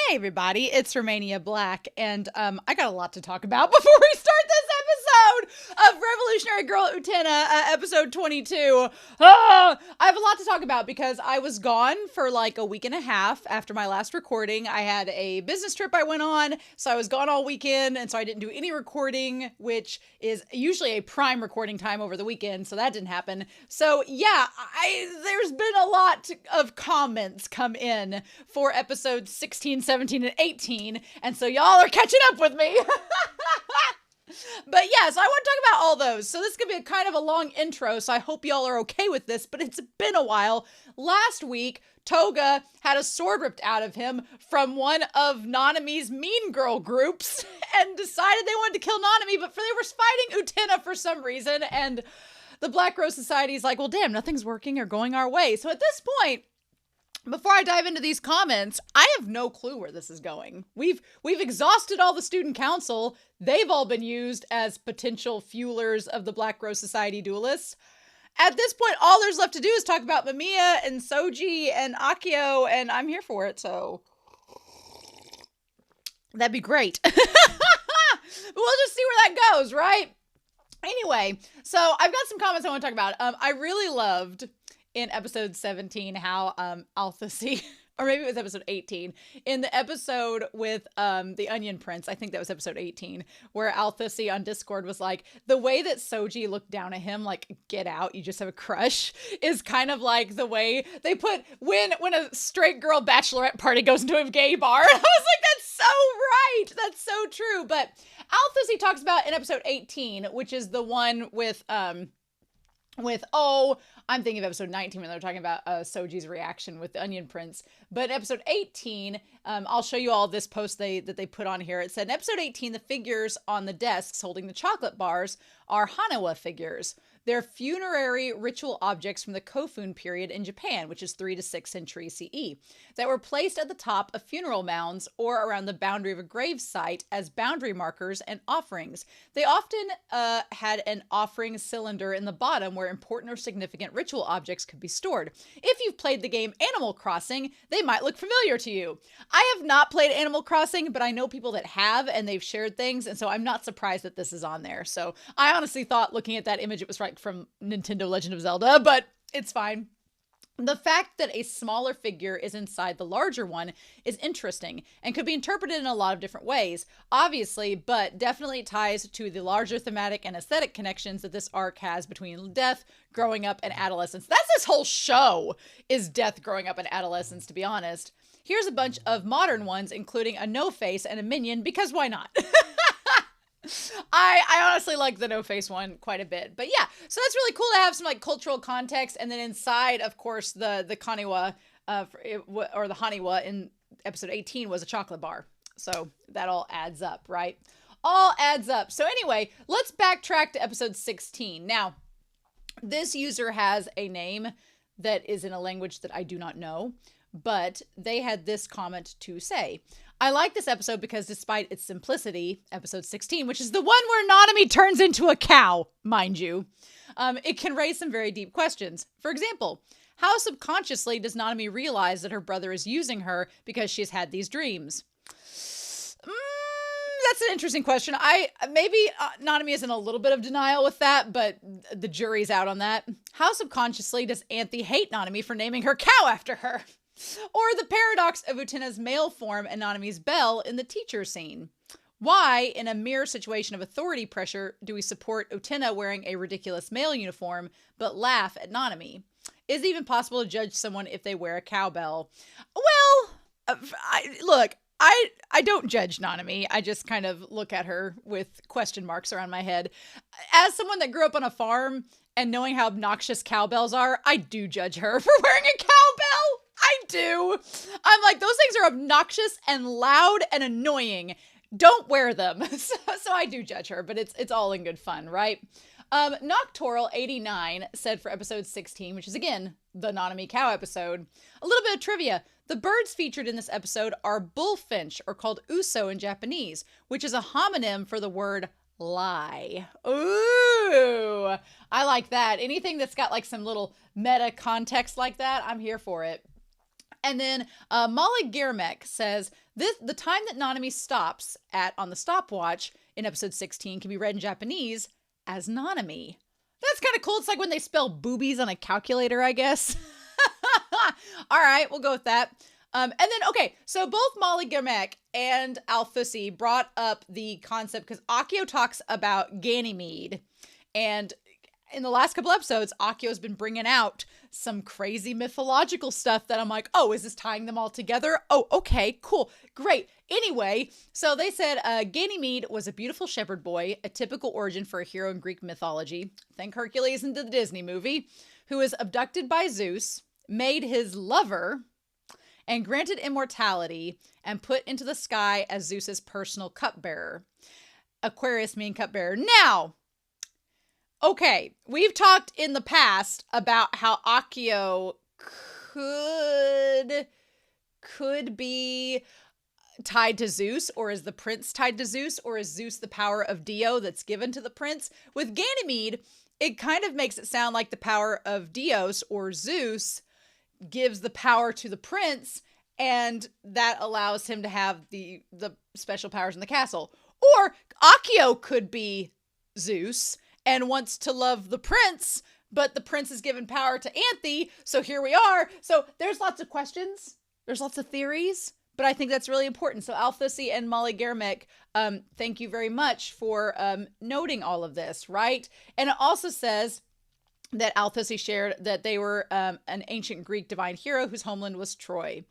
Hey everybody, it's Romania Black, and I got a lot to talk about before we start this episode of Revolutionary Girl Utena, episode 22. I have a lot to talk about because I was gone for like a week and a half after my last recording. I had a business trip I went on, so I was gone all weekend, and so I didn't do any recording, which is usually a prime recording time over the weekend, so that didn't happen. So yeah, there's been a lot of comments come in for episodes 16, 17, and 18, and so y'all are catching up with me. But yeah, so I want to talk about all those. So this could be a kind of a long intro, so I hope y'all are okay with this, but it's been a while. Last week, Toga had a sword ripped out of him from one of Nanami's mean girl groups and decided they wanted to kill Nanami, but they were fighting Utena for some reason, and the Black Rose Society is like, well, damn, nothing's working or going our way. So at this point, before I dive into these comments, I have no clue where this is going. We've exhausted all the student council. They've all been used as potential fuelers of the Black Rose Society duelists. At this point, all there's left to do is talk about Mamiya and Soji and Akio, and I'm here for it, so that'd be great. We'll just see where that goes, right? Anyway, so I've got some comments I want to talk about. I really loved in episode 17 how Althussi, or maybe it was episode 18, in the episode with the Onion Prince, I think that was episode 18, where Althussi on Discord was like, the way that Soji looked down at him like, get out, you just have a crush, is kind of like the way they put when a straight girl bachelorette party goes into a gay bar. And I was like, that's so right, that's so true. But Althussi talks about in episode 18, which is the one with I'm thinking of episode 19 when they're talking about Soji's reaction with the Onion Prince. But episode 18, I'll show you all this post that they put on here. It said in episode 18, the figures on the desks holding the chocolate bars are Hanawa figures. They're funerary ritual objects from the Kofun period in Japan, which is 3 to 6 century CE, that were placed at the top of funeral mounds or around the boundary of a grave site as boundary markers and offerings. They often had an offering cylinder in the bottom where important or significant ritual objects could be stored. If you've played the game Animal Crossing, they might look familiar to you. I have not played Animal Crossing, but I know people that have, and they've shared things, and so I'm not surprised that this is on there. So I honestly thought, looking at that image, it was right from Nintendo Legend of Zelda, but it's fine. The fact that a smaller figure is inside the larger one is interesting and could be interpreted in a lot of different ways, obviously, but definitely ties to the larger thematic and aesthetic connections that this arc has between death, growing up, and adolescence. That's this whole show, is death, growing up, and adolescence, to be honest. Here's a bunch of modern ones, including a no-face and a minion, because why not? I honestly like the no-face one quite a bit. But yeah, so that's really cool to have some like cultural context. And then inside, of course, the Kaniwa, or the Haniwa in episode 18 was a chocolate bar. So that all adds up, right? All adds up. So anyway, let's backtrack to episode 16. Now, this user has a name that is in a language that I do not know, but they had this comment to say. I like this episode because despite its simplicity, episode 16, which is the one where Nanami turns into a cow, mind you, it can raise some very deep questions. For example, how subconsciously does Nanami realize that her brother is using her because she's had these dreams? That's an interesting question. Maybe Nanami is in a little bit of denial with that, but the jury's out on that. How subconsciously does Anthe hate Nanami for naming her cow after her? Or the paradox of Utena's male form and Nanami's bell in the teacher scene. Why, in a mere situation of authority pressure, do we support Utena wearing a ridiculous male uniform, but laugh at Nanami? Is it even possible to judge someone if they wear a cowbell? Well, I don't judge Nanami. I just kind of look at her with question marks around my head. As someone that grew up on a farm and knowing how obnoxious cowbells are, I do judge her for wearing a cowbell. I do. I'm like, those things are obnoxious and loud and annoying. Don't wear them. So I do judge her, but it's all in good fun, right? Noctoral 89 said for episode 16, which is again the Nanami cow episode, a little bit of trivia. The birds featured in this episode are bullfinch, or called uso in Japanese, which is a homonym for the word lie. Ooh, I like that. Anything that's got like some little meta context like that, I'm here for it. And then Molly Giermek says, the time that Nanami stops on the stopwatch in episode 16 can be read in Japanese as Nanami. That's kind of cool. It's like when they spell boobies on a calculator, I guess. All right, we'll go with that. And then, okay, so both Molly Giermek and Alfusi brought up the concept because Akio talks about Ganymede. And in the last couple episodes, Akio's been bringing out some crazy mythological stuff that I'm like, oh, is this tying them all together? Oh, okay, cool, great. Anyway, so they said Ganymede was a beautiful shepherd boy, a typical origin for a hero in Greek mythology. Think Hercules into the Disney movie, who was abducted by Zeus, made his lover, and granted immortality, and put into the sky as Zeus's personal cupbearer. Aquarius mean cupbearer. Now, okay, we've talked in the past about how Akio could be tied to Zeus, or is the prince tied to Zeus, or is Zeus the power of Dio that's given to the prince? With Ganymede, it kind of makes it sound like the power of Dios or Zeus gives the power to the prince, and that allows him to have the special powers in the castle. Or Akio could be Zeus and wants to love the prince, but the prince is given power to Anthe, so here we are. So there's lots of questions, there's lots of theories, but I think that's really important. So Alfusi and Molly Giermek, thank you very much for noting all of this, right? And it also says that Alfusi shared that they were an ancient Greek divine hero whose homeland was Troy.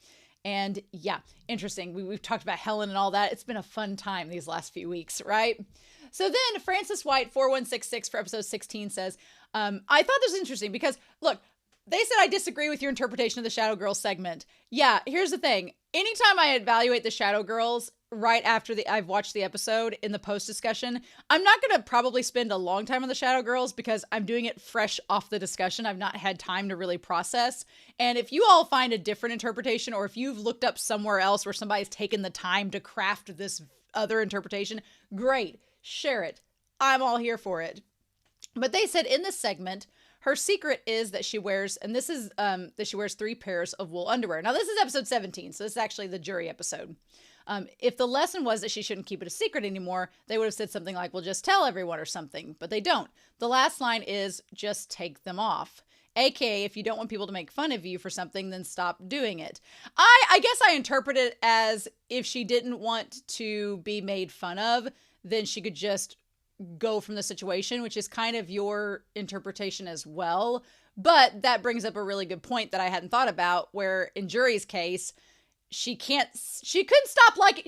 And yeah, interesting. We've talked about Helen and all that. It's been a fun time these last few weeks, right? So then Francis White 4166 for episode 16 says, I thought this was interesting because, look, they said I disagree with your interpretation of the Shadow Girls segment. Yeah, here's the thing. Anytime I evaluate the Shadow Girls right after I've watched the episode in the post discussion, I'm not going to probably spend a long time on the Shadow Girls because I'm doing it fresh off the discussion. I've not had time to really process. And if you all find a different interpretation, or if you've looked up somewhere else where somebody's taken the time to craft this other interpretation, great. Share it. I'm all here for it. But they said in this segment, her secret is that she wears, and this is that she wears 3 pairs of wool underwear. Now, this is episode 17, so this is actually the jury episode. If the lesson was that she shouldn't keep it a secret anymore, they would have said something like, well, just tell everyone or something, but they don't. The last line is, just take them off. AKA, if you don't want people to make fun of you for something, then stop doing it. I guess I interpret it as if she didn't want to be made fun of, then she could just go from the situation, which is kind of your interpretation as well. But that brings up a really good point that I hadn't thought about, where in Jury's case, she can't stop liking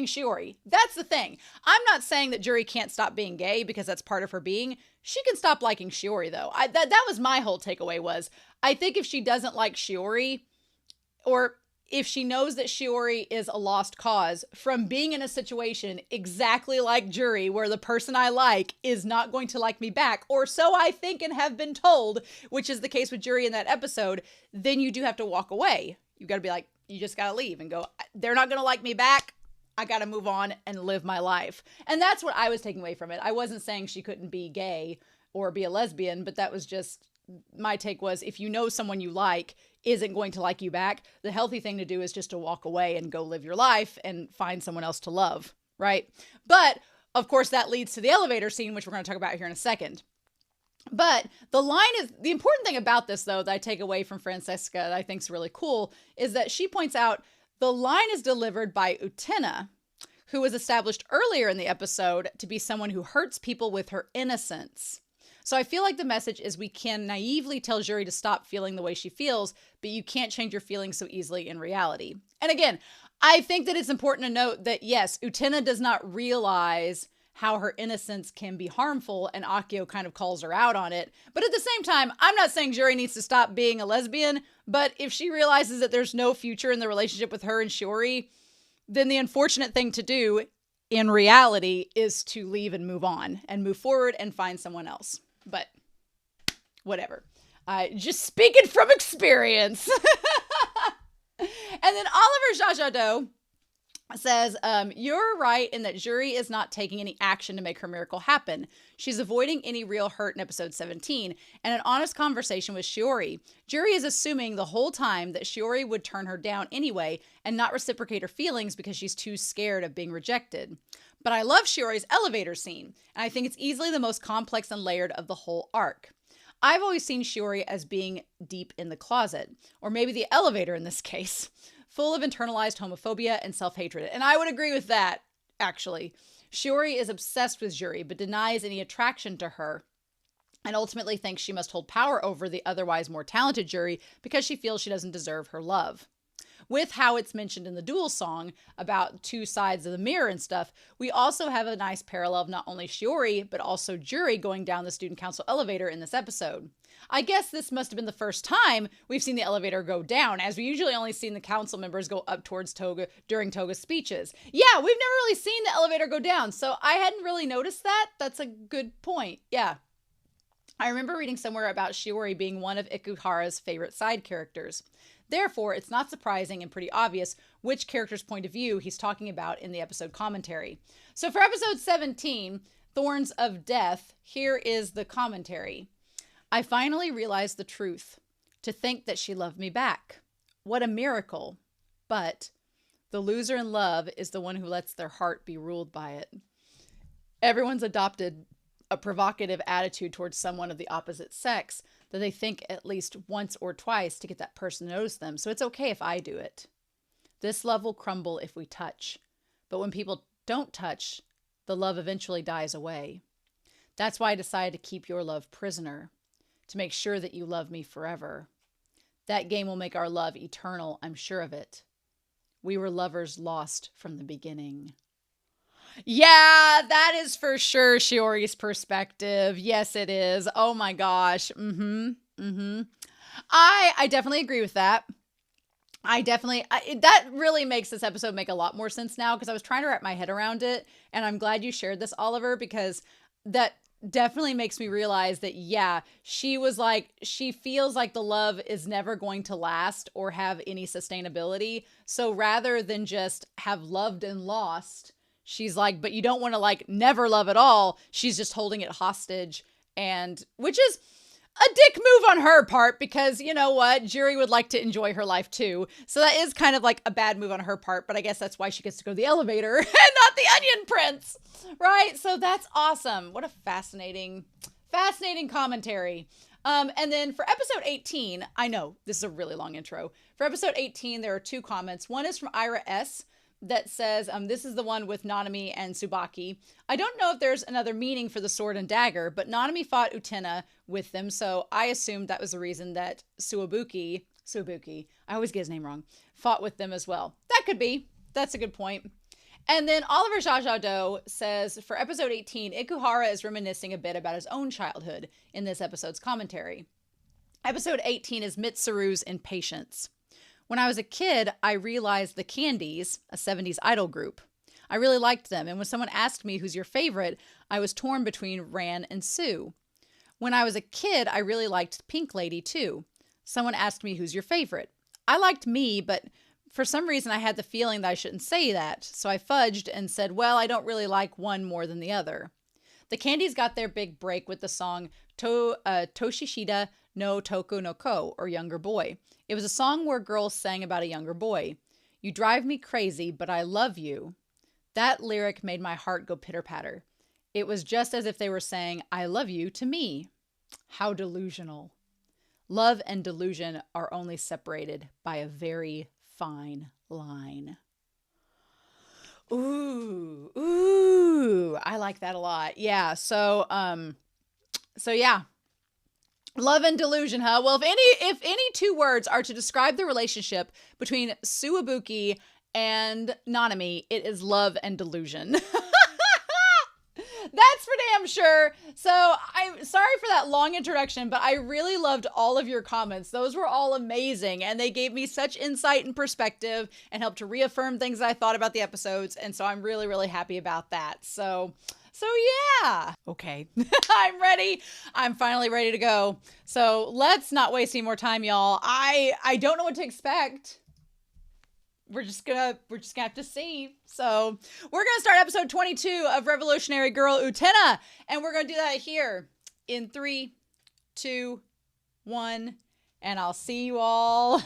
Shiori. That's the thing. I'm not saying that Jury can't stop being gay because that's part of her being. She can stop liking Shiori though. That was my whole takeaway was, I think if she doesn't like Shiori, or if she knows that Shiori is a lost cause from being in a situation exactly like Jury, where the person I like is not going to like me back, or so I think and have been told, which is the case with Jury in that episode, then you do have to walk away. You've got to be like, you just got to leave and go, they're not going to like me back. I got to move on and live my life. And that's what I was taking away from it. I wasn't saying she couldn't be gay or be a lesbian, but that was just, my take was, if you know someone you like isn't going to like you back, the healthy thing to do is just to walk away and go live your life and find someone else to love, right? But of course that leads to the elevator scene, which we're going to talk about here in a second. But the important thing about this though, that I take away from Francesca that I think is really cool, is that she points out the line is delivered by Utena, who was established earlier in the episode to be someone who hurts people with her innocence. So I feel like the message is, we can naively tell Jury to stop feeling the way she feels, but you can't change your feelings so easily in reality. And again, I think that it's important to note that yes, Utena does not realize how her innocence can be harmful, and Akio kind of calls her out on it. But at the same time, I'm not saying Jury needs to stop being a lesbian, but if she realizes that there's no future in the relationship with her and Shiori, then the unfortunate thing to do in reality is to leave and move on and move forward and find someone else. But whatever. Just speaking from experience. And then Oliver Jajado says, you're right in that Juri is not taking any action to make her miracle happen. She's avoiding any real hurt in episode 17 and an honest conversation with Shiori. Juri is assuming the whole time that Shiori would turn her down anyway and not reciprocate her feelings because she's too scared of being rejected. But I love Shiori's elevator scene, and I think it's easily the most complex and layered of the whole arc. I've always seen Shiori as being deep in the closet, or maybe the elevator in this case, full of internalized homophobia and self-hatred. And I would agree with that, actually. Shiori is obsessed with Juri, but denies any attraction to her, and ultimately thinks she must hold power over the otherwise more talented Juri because she feels she doesn't deserve her love. With how it's mentioned in the Duel song about two sides of the mirror and stuff, we also have a nice parallel of not only Shiori, but also Juri going down the student council elevator in this episode. I guess this must have been the first time we've seen the elevator go down, as we usually only seen the council members go up towards Toga during Toga's speeches. Yeah, we've never really seen the elevator go down, so I hadn't really noticed that. That's a good point. Yeah. I remember reading somewhere about Shiori being one of Ikuhara's favorite side characters. Therefore, it's not surprising and pretty obvious which character's point of view he's talking about in the episode commentary. So for episode 17, Thorns of Death, here is the commentary. I finally realized the truth. To think that she loved me back. What a miracle. But the loser in love is the one who lets their heart be ruled by it. Everyone's adopted a provocative attitude towards someone of the opposite sex that they think at least once or twice to get that person to notice them. So it's okay if I do it. This love will crumble if we touch. But when people don't touch, the love eventually dies away. That's why I decided to keep your love prisoner. To make sure that you love me forever. That game will make our love eternal, I'm sure of it. We were lovers lost from the beginning. Yeah, that is for sure Shiori's perspective. Yes, it is. Oh my gosh. I definitely agree with that. That really makes this episode make a lot more sense now, because I was trying to wrap my head around it, and I'm glad you shared this, Oliver, because that definitely makes me realize that, yeah, she feels like the love is never going to last or have any sustainability. So rather than just have loved and lost, she's like, but you don't want to like never love at all. She's just holding it hostage, and which is a dick move on her part, because you know what? Juri would like to enjoy her life too. So that is kind of like a bad move on her part, but I guess that's why she gets to go to the elevator and not the Onion Prince, right? So that's awesome. What a fascinating commentary. And then for episode 18, I know this is a really long intro. For episode 18, there are two comments. One is from Ira S. that says, this is the one with Nanami and Tsubaki. I don't know if there's another meaning for the sword and dagger, but Nanami fought Utena with them, so I assumed that was the reason that Suabuki, I always get his name wrong, fought with them as well. That could be. That's a good point. And then Oliver Jajado says, for episode 18, Ikuhara is reminiscing a bit about his own childhood in this episode's commentary. Episode 18 is Mitsuru's Impatience. When I was a kid, I realized the Candies, a 70s idol group. I really liked them, and when someone asked me who's your favorite, I was torn between Ran and Sue. When I was a kid, I really liked Pink Lady too. Someone asked me who's your favorite. I liked me, but for some reason I had the feeling that I shouldn't say that, so I fudged and said, well, I don't really like one more than the other. The Candies got their big break with the song Toshishida no Toku no Ko, or Younger Boy. It was a song where girls sang about a younger boy. You drive me crazy, but I love you. That lyric made my heart go pitter-patter. It was just as if they were saying, I love you to me. How delusional. Love and delusion are only separated by a very fine line. Ooh, I like that a lot. Yeah, so yeah. Love and delusion, huh? Well, if any two words are to describe the relationship between Suabuki and Nanami, it is love and delusion. That's for damn sure. So I'm sorry for that long introduction, but I really loved all of your comments. Those were all amazing, and they gave me such insight and perspective and helped to reaffirm things I thought about the episodes, and so I'm really, really happy about that. So yeah. Okay. I'm ready. I'm finally ready to go. So let's not waste any more time, y'all. I don't know what to expect. we're just gonna have to see. So we're gonna start episode 22 of Revolutionary Girl Utena, and we're gonna do that here in 3, 2, 1, and I'll see you all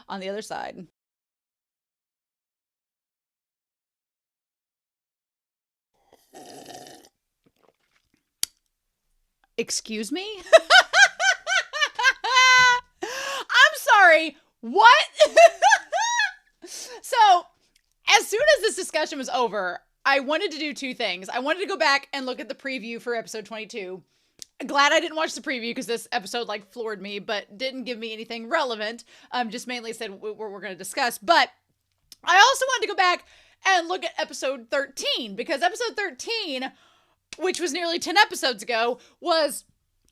on the other side. Excuse me? I'm sorry. What? So, as soon as this discussion was over, I wanted to do 2 things. I wanted to go back and look at the preview for episode 22. Glad I didn't watch the preview because this episode floored me, but didn't give me anything relevant. Just mainly said what we're going to discuss. But I also wanted to go back and look at episode 13 because episode 13, which was nearly 10 episodes ago, was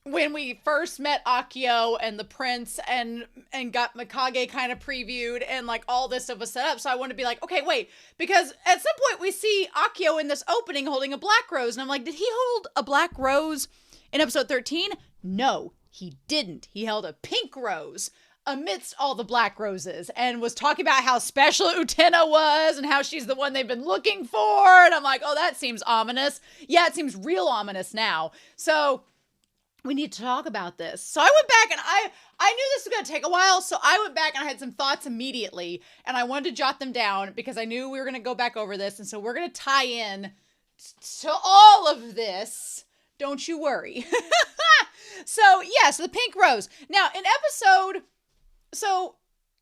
when we first met Akio and the prince and got Mikage kind of previewed and all this stuff was set up. So I want to be okay, wait, because at some point we see Akio in this opening holding a black rose. And I'm like, did he hold a black rose in episode 13? No, he didn't. He held a pink rose amidst all the black roses and was talking about how special Utena was and how she's the one they've been looking for. And I'm like, oh, that seems ominous. Yeah, it seems real ominous now. So we need to talk about this. So I went back and I knew this was going to take a while. So I went back and I had some thoughts immediately and I wanted to jot them down because I knew we were going to go back over this. And so we're going to tie in to all of this. Don't you worry. So the pink rose. Now so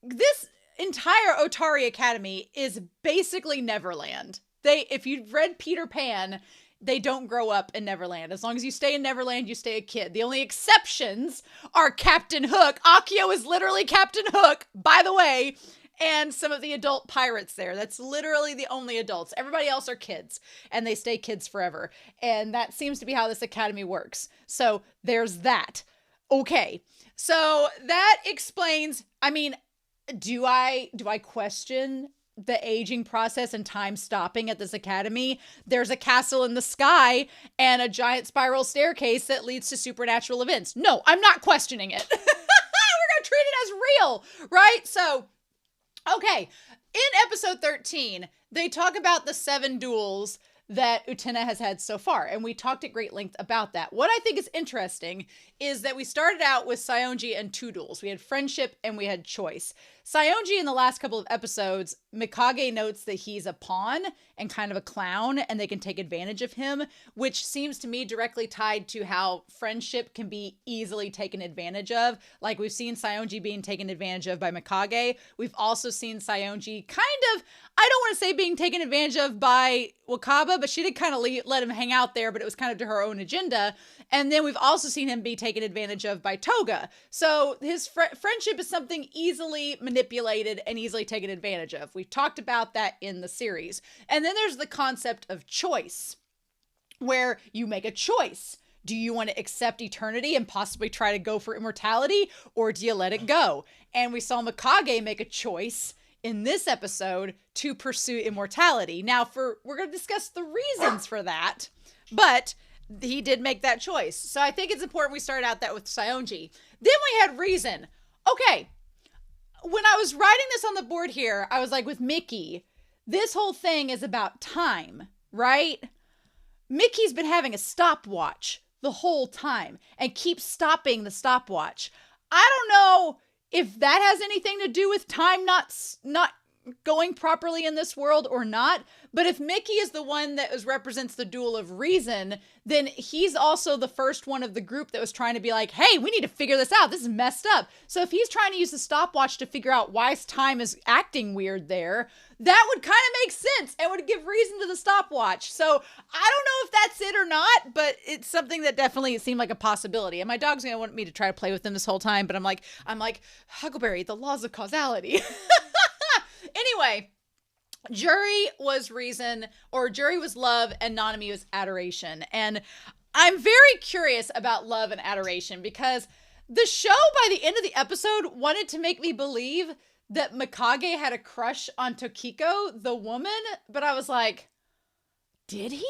this entire Otari Academy is basically Neverland. If you've read Peter Pan, they don't grow up in Neverland. As long as you stay in Neverland, you stay a kid. The only exceptions are Captain Hook. Akio is literally Captain Hook, by the way, and some of the adult pirates there. That's literally the only adults. Everybody else are kids, and they stay kids forever. And that seems to be how this academy works. So there's that. Okay, so that explains, do I question the aging process and time stopping at this academy? There's a castle in the sky and a giant spiral staircase that leads to supernatural events. No, I'm not questioning it. We're gonna treat it as real, right? So, okay, in episode 13, they talk about the 7 duels that Utena has had so far, and we talked at great length about that. What I think is interesting is that we started out with Saionji and 2 duels. We had friendship and we had choice. Saionji in the last couple of episodes, Mikage notes that he's a pawn and kind of a clown and they can take advantage of him, which seems to me directly tied to how friendship can be easily taken advantage of. Like we've seen Saionji being taken advantage of by Mikage. We've also seen Saionji kind of, I don't want to say being taken advantage of by Wakaba, but she did kind of let him hang out there, but it was kind of to her own agenda. And then we've also seen him be taken advantage of by Toga. So his friendship is something easily manipulated and easily taken advantage of. We've talked about that in the series. And then there's the concept of choice, where you make a choice. Do you want to accept eternity and possibly try to go for immortality, or do you let it go? And we saw Mikage make a choice in this episode to pursue immortality. Now, we're going to discuss the reasons for that, but he did make that choice. So I think it's important we start out that with Saionji. Then we had reason. Okay, when I was writing this on the board here, I was like, with Mickey, this whole thing is about time, right? Mickey's been having a stopwatch the whole time and keeps stopping the stopwatch. I don't know if that has anything to do with time not going properly in this world or not, but if Mickey is the one that represents the duel of reason, then he's also the first one of the group that was trying to be like, hey, we need to figure this out. This is messed up. So if he's trying to use the stopwatch to figure out why time is acting weird there, that would kind of make sense and would give reason to the stopwatch. So I don't know if that's it or not, but it's something that definitely seemed like a possibility. And my dog's going to want me to try to play with them this whole time, but I'm like, Huckleberry, the laws of causality. Anyway, Jury was reason, or Jury was love, and Nanami was adoration. And I'm very curious about love and adoration because the show by the end of the episode wanted to make me believe that Mikage had a crush on Tokiko, the woman, but I was like, did he?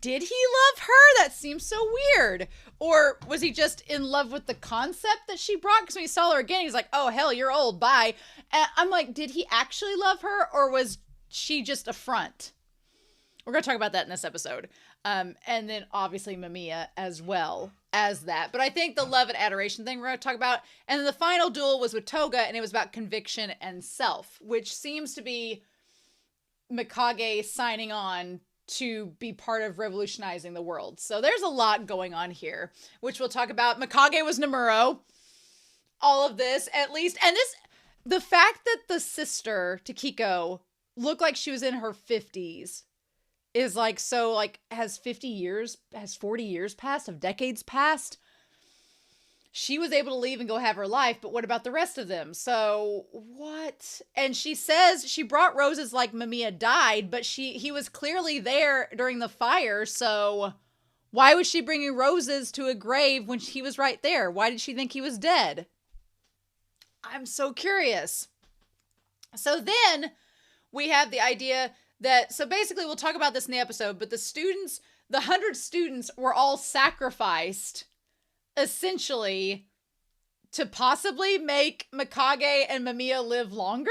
did he love her? That seems so weird. Or was he just in love with the concept that she brought? Because when he saw her again, he's like, oh, hell, you're old, bye. And I'm like, did he actually love her, or was she just a front? We're going to talk about that in this episode. And then obviously Mamiya as well as that. But I think the love and adoration thing we're going to talk about. And then the final duel was with Toga, and it was about conviction and self, which seems to be Mikage signing on to be part of revolutionizing the world. So there's a lot going on here, which we'll talk about. Mikage was Nemuro. All of this, at least. And the fact that the sister, Takiko, looked like she was in her 50s is like, so like, has 40 years passed, have decades passed? She was able to leave and go have her life, but what about the rest of them? So what? And she says she brought roses like Mamiya died, but he was clearly there during the fire. So why was she bringing roses to a grave when he was right there? Why did she think he was dead? I'm so curious. So then we have the idea that, so basically we'll talk about this in the episode, but the 100 students were all sacrificed essentially to possibly make Mikage and Mamiya live longer.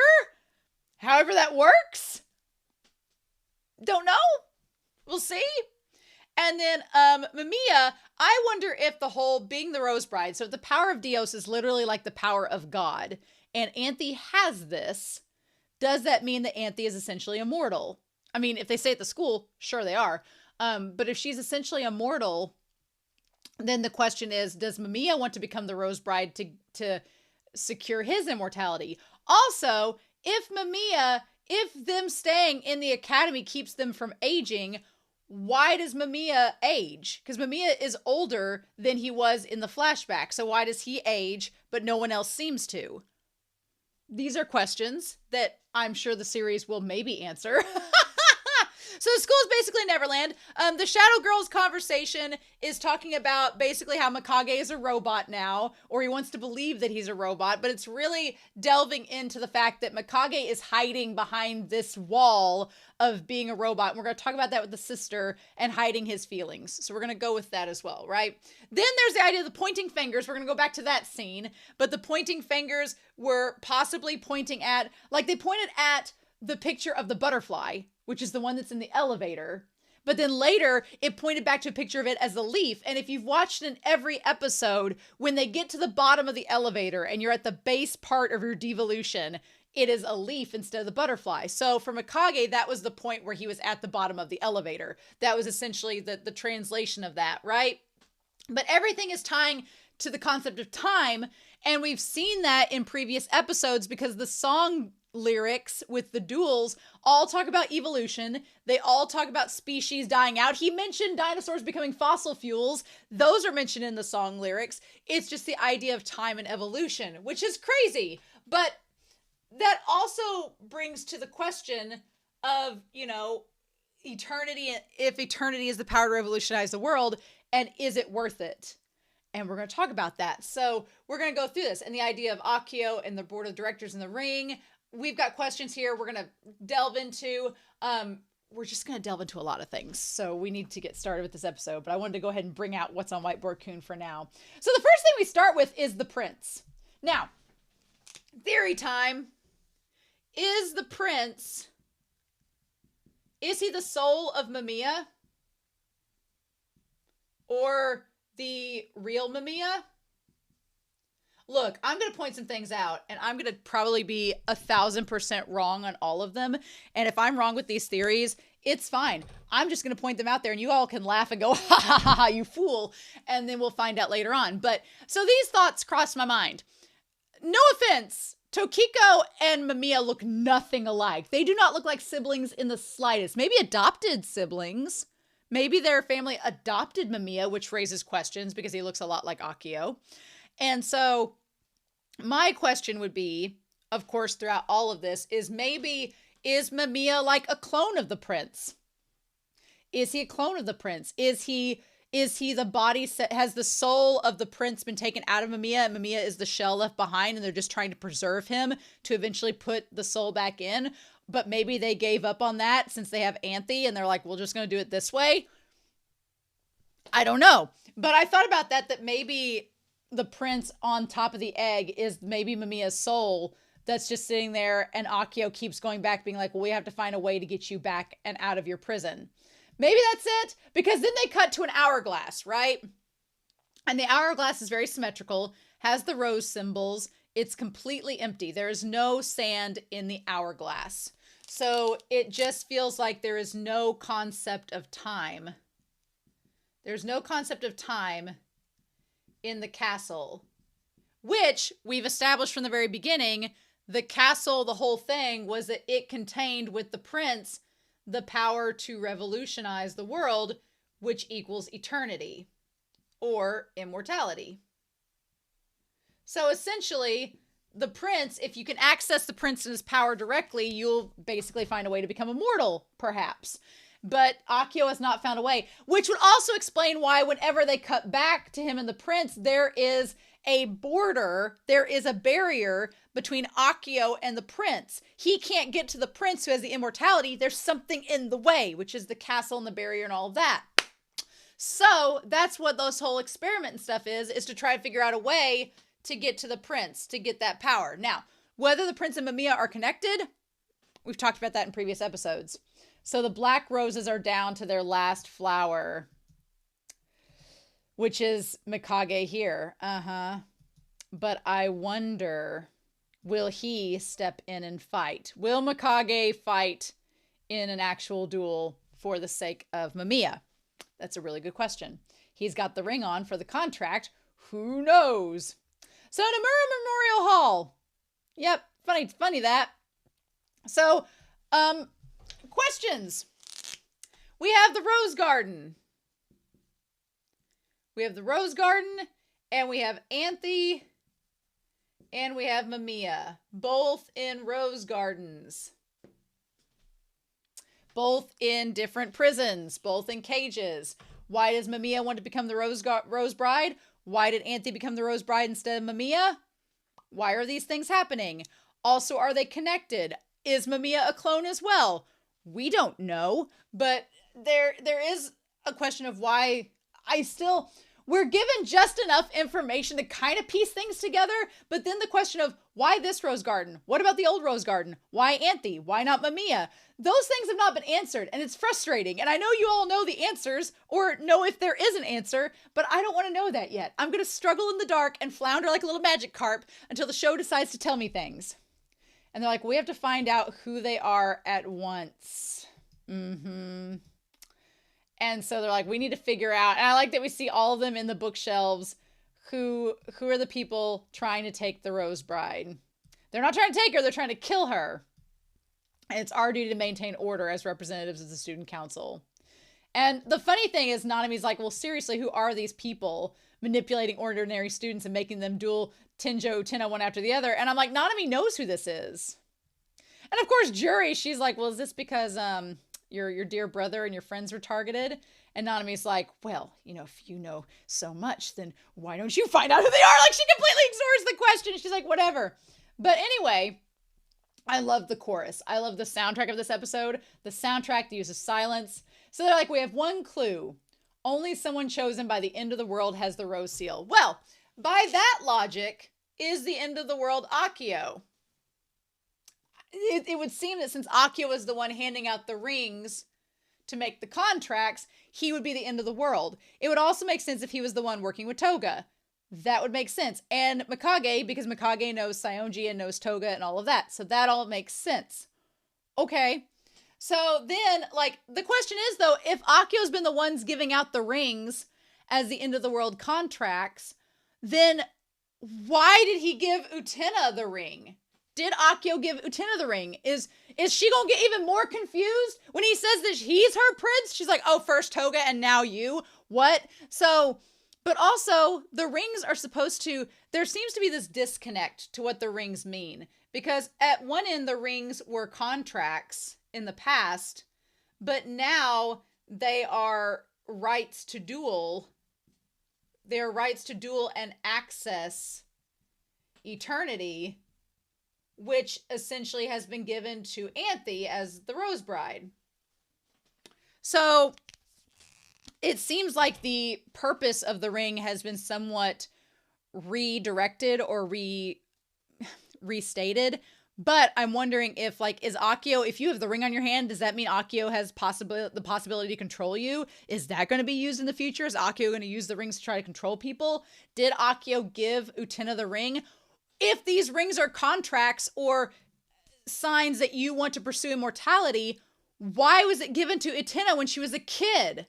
However that works. Don't know. We'll see. And then Mamiya, I wonder if the whole being the Rose Bride, so the power of Dios is literally like the power of God, and Anthe has this. Does that mean that Anthe is essentially immortal? I mean, if they say at the school, sure they are. But if she's essentially immortal, then the question is, does Mamiya want to become the Rose Bride to secure his immortality? Also, if them staying in the academy keeps them from aging, why does Mamiya age? Because Mamiya is older than he was in the flashback. So why does he age, but no one else seems to? These are questions that I'm sure the series will maybe answer. So the school is basically Neverland. The Shadow Girl's conversation is talking about basically how Mikage is a robot now, or he wants to believe that he's a robot, but it's really delving into the fact that Mikage is hiding behind this wall of being a robot. And we're going to talk about that with the sister and hiding his feelings. So we're going to go with that as well, right? Then there's the idea of the pointing fingers. We're going to go back to that scene, but the pointing fingers were possibly pointing at, like they pointed at the picture of the butterfly, which is the one that's in the elevator. But then later, it pointed back to a picture of it as a leaf. And if you've watched in every episode, when they get to the bottom of the elevator and you're at the base part of your devolution, it is a leaf instead of the butterfly. So for Mikage, that was the point where he was at the bottom of the elevator. That was essentially the translation of that, right? But everything is tying to the concept of time. And we've seen that in previous episodes because the song lyrics with the duels all talk about evolution. They all talk about species dying out. He mentioned dinosaurs becoming fossil fuels. Those are mentioned in the song lyrics. It's just the idea of time and evolution, which is crazy. But that also brings to the question of, eternity, if eternity is the power to revolutionize the world, and is it worth it? And we're going to talk about that. So we're going to go through this and the idea of Akio and the board of directors in the ring. We've got questions here we're going to delve into. We're just going to delve into a lot of things. So we need to get started with this episode, but I wanted to go ahead and bring out what's on Whiteboard Coon for now. So the first thing we start with is the prince. Now, theory time. Is the prince, is he the soul of Mamiya? Or the real Mamiya? Look, I'm going to point some things out, and I'm going to probably be 1,000% wrong on all of them. And if I'm wrong with these theories, it's fine. I'm just going to point them out there, and you all can laugh and go, ha ha ha, you fool. And then we'll find out later on. But so these thoughts crossed my mind. No offense, Tokiko and Mamiya look nothing alike. They do not look like siblings in the slightest. Maybe adopted siblings. Maybe their family adopted Mamiya, which raises questions because he looks a lot like Akio. And so my question would be, of course, throughout all of this, is Mamiya like a clone of the prince? Is he a clone of the prince? Is he the body, has the soul of the prince been taken out of Mamiya, and Mamiya is the shell left behind and they're just trying to preserve him to eventually put the soul back in? But maybe they gave up on that since they have Anthe and they're like, we're just going to do it this way. I don't know. But I thought about that maybe the prince on top of the egg is maybe Mamiya's soul that's just sitting there, and Akio keeps going back being like, well, we have to find a way to get you back and out of your prison. Maybe that's it, because then they cut to an hourglass, right? And the hourglass is very symmetrical, has the rose symbols. It's completely empty. There is no sand in the hourglass. So it just feels like there is no concept of time. There's no concept of time in the castle, which we've established from the very beginning. The castle, the whole thing, was that it contained with the prince the power to revolutionize the world, which equals eternity or immortality. So essentially, the prince, if you can access the prince and his power directly, you'll basically find a way to become immortal, perhaps. But Akio has not found a way, which would also explain why whenever they cut back to him and the prince, there is a border, there is a barrier between Akio and the prince. He can't get to the prince who has the immortality. There's something in the way, which is the castle and the barrier and all of that. So that's what this whole experiment and stuff is to try to figure out a way to get to the prince, to get that power. Now, whether the prince and Mamiya are connected, we've talked about that in previous episodes. So the black roses are down to their last flower, which is Mikage here. But I wonder, will he step in and fight? Will Mikage fight in an actual duel for the sake of Mamiya? That's a really good question. He's got the ring on for the contract. Who knows? So Nemuro Memorial Hall. Yep, funny that. So, questions. We have the Rose Garden. We have the Rose Garden, and we have Anthe, and we have Mamiya, both in Rose Gardens. Both in different prisons, both in cages. Why does Mamiya want to become the Rose Bride? Why did Anthe become the Rose Bride instead of Mamiya? Why are these things happening? Also, are they connected? Is Mamiya a clone as well? We don't know, but there is a question of why we're given just enough information to kind of piece things together, but then the question of why this Rose Garden? What about the old Rose Garden? Why Anthe? Why not Mamiya? Those things have not been answered, and it's frustrating. And I know you all know the answers or know if there is an answer, but I don't want to know that yet. I'm going to struggle in the dark and flounder like a little magic carp until the show decides to tell me things. And they're like, we have to find out who they are at once. And so they're like, we need to figure out. And I like that we see all of them in the bookshelves. Who are the people trying to take the Rose Bride? They're not trying to take her. They're trying to kill her. And it's our duty to maintain order as representatives of the student council. And the funny thing is, Nanami's like, well, seriously, who are these people manipulating ordinary students and making them duel Tenjo Utena one after the other? And I'm like, Nanami knows who this is. And of course, Juri, she's like, well, is this because your dear brother and your friends were targeted? And Nanami's like, well, if you know so much, then why don't you find out who they are? Like, she completely ignores the question. She's like, whatever. But anyway, I love the chorus. I love the soundtrack of this episode. The soundtrack, the use of silence. So they're like, we have one clue. Only someone chosen by the end of the world has the rose seal. Well, by that logic, is the end of the world Akio? It would seem that since Akio was the one handing out the rings to make the contracts, he would be the end of the world. It would also make sense if he was the one working with Toga. That would make sense. And Mikage, because Mikage knows Saionji and knows Toga and all of that. So that all makes sense. Okay. So then, the question is, though, if Akio's been the ones giving out the rings as the end of the world contracts, then why did he give Utena the ring? Did Akio give Utena the ring? Is she gonna get even more confused when he says that he's her prince? She's like, oh, first Toga and now you? What? So, but also the rings are supposed to, there seems to be this disconnect to what the rings mean. Because at one end, the rings were contracts in the past, but now they are rights to duel. They're rights to duel and access eternity, which essentially has been given to Anthe as the Rose Bride. So it seems like the purpose of the ring has been somewhat redirected or restated. But I'm wondering if, like, is Akio, if you have the ring on your hand, does that mean Akio has the possibility to control you? Is that going to be used in the future? Is Akio going to use the rings to try to control people? Did Akio give Utena the ring? If these rings are contracts or signs that you want to pursue immortality, why was it given to Utena when she was a kid?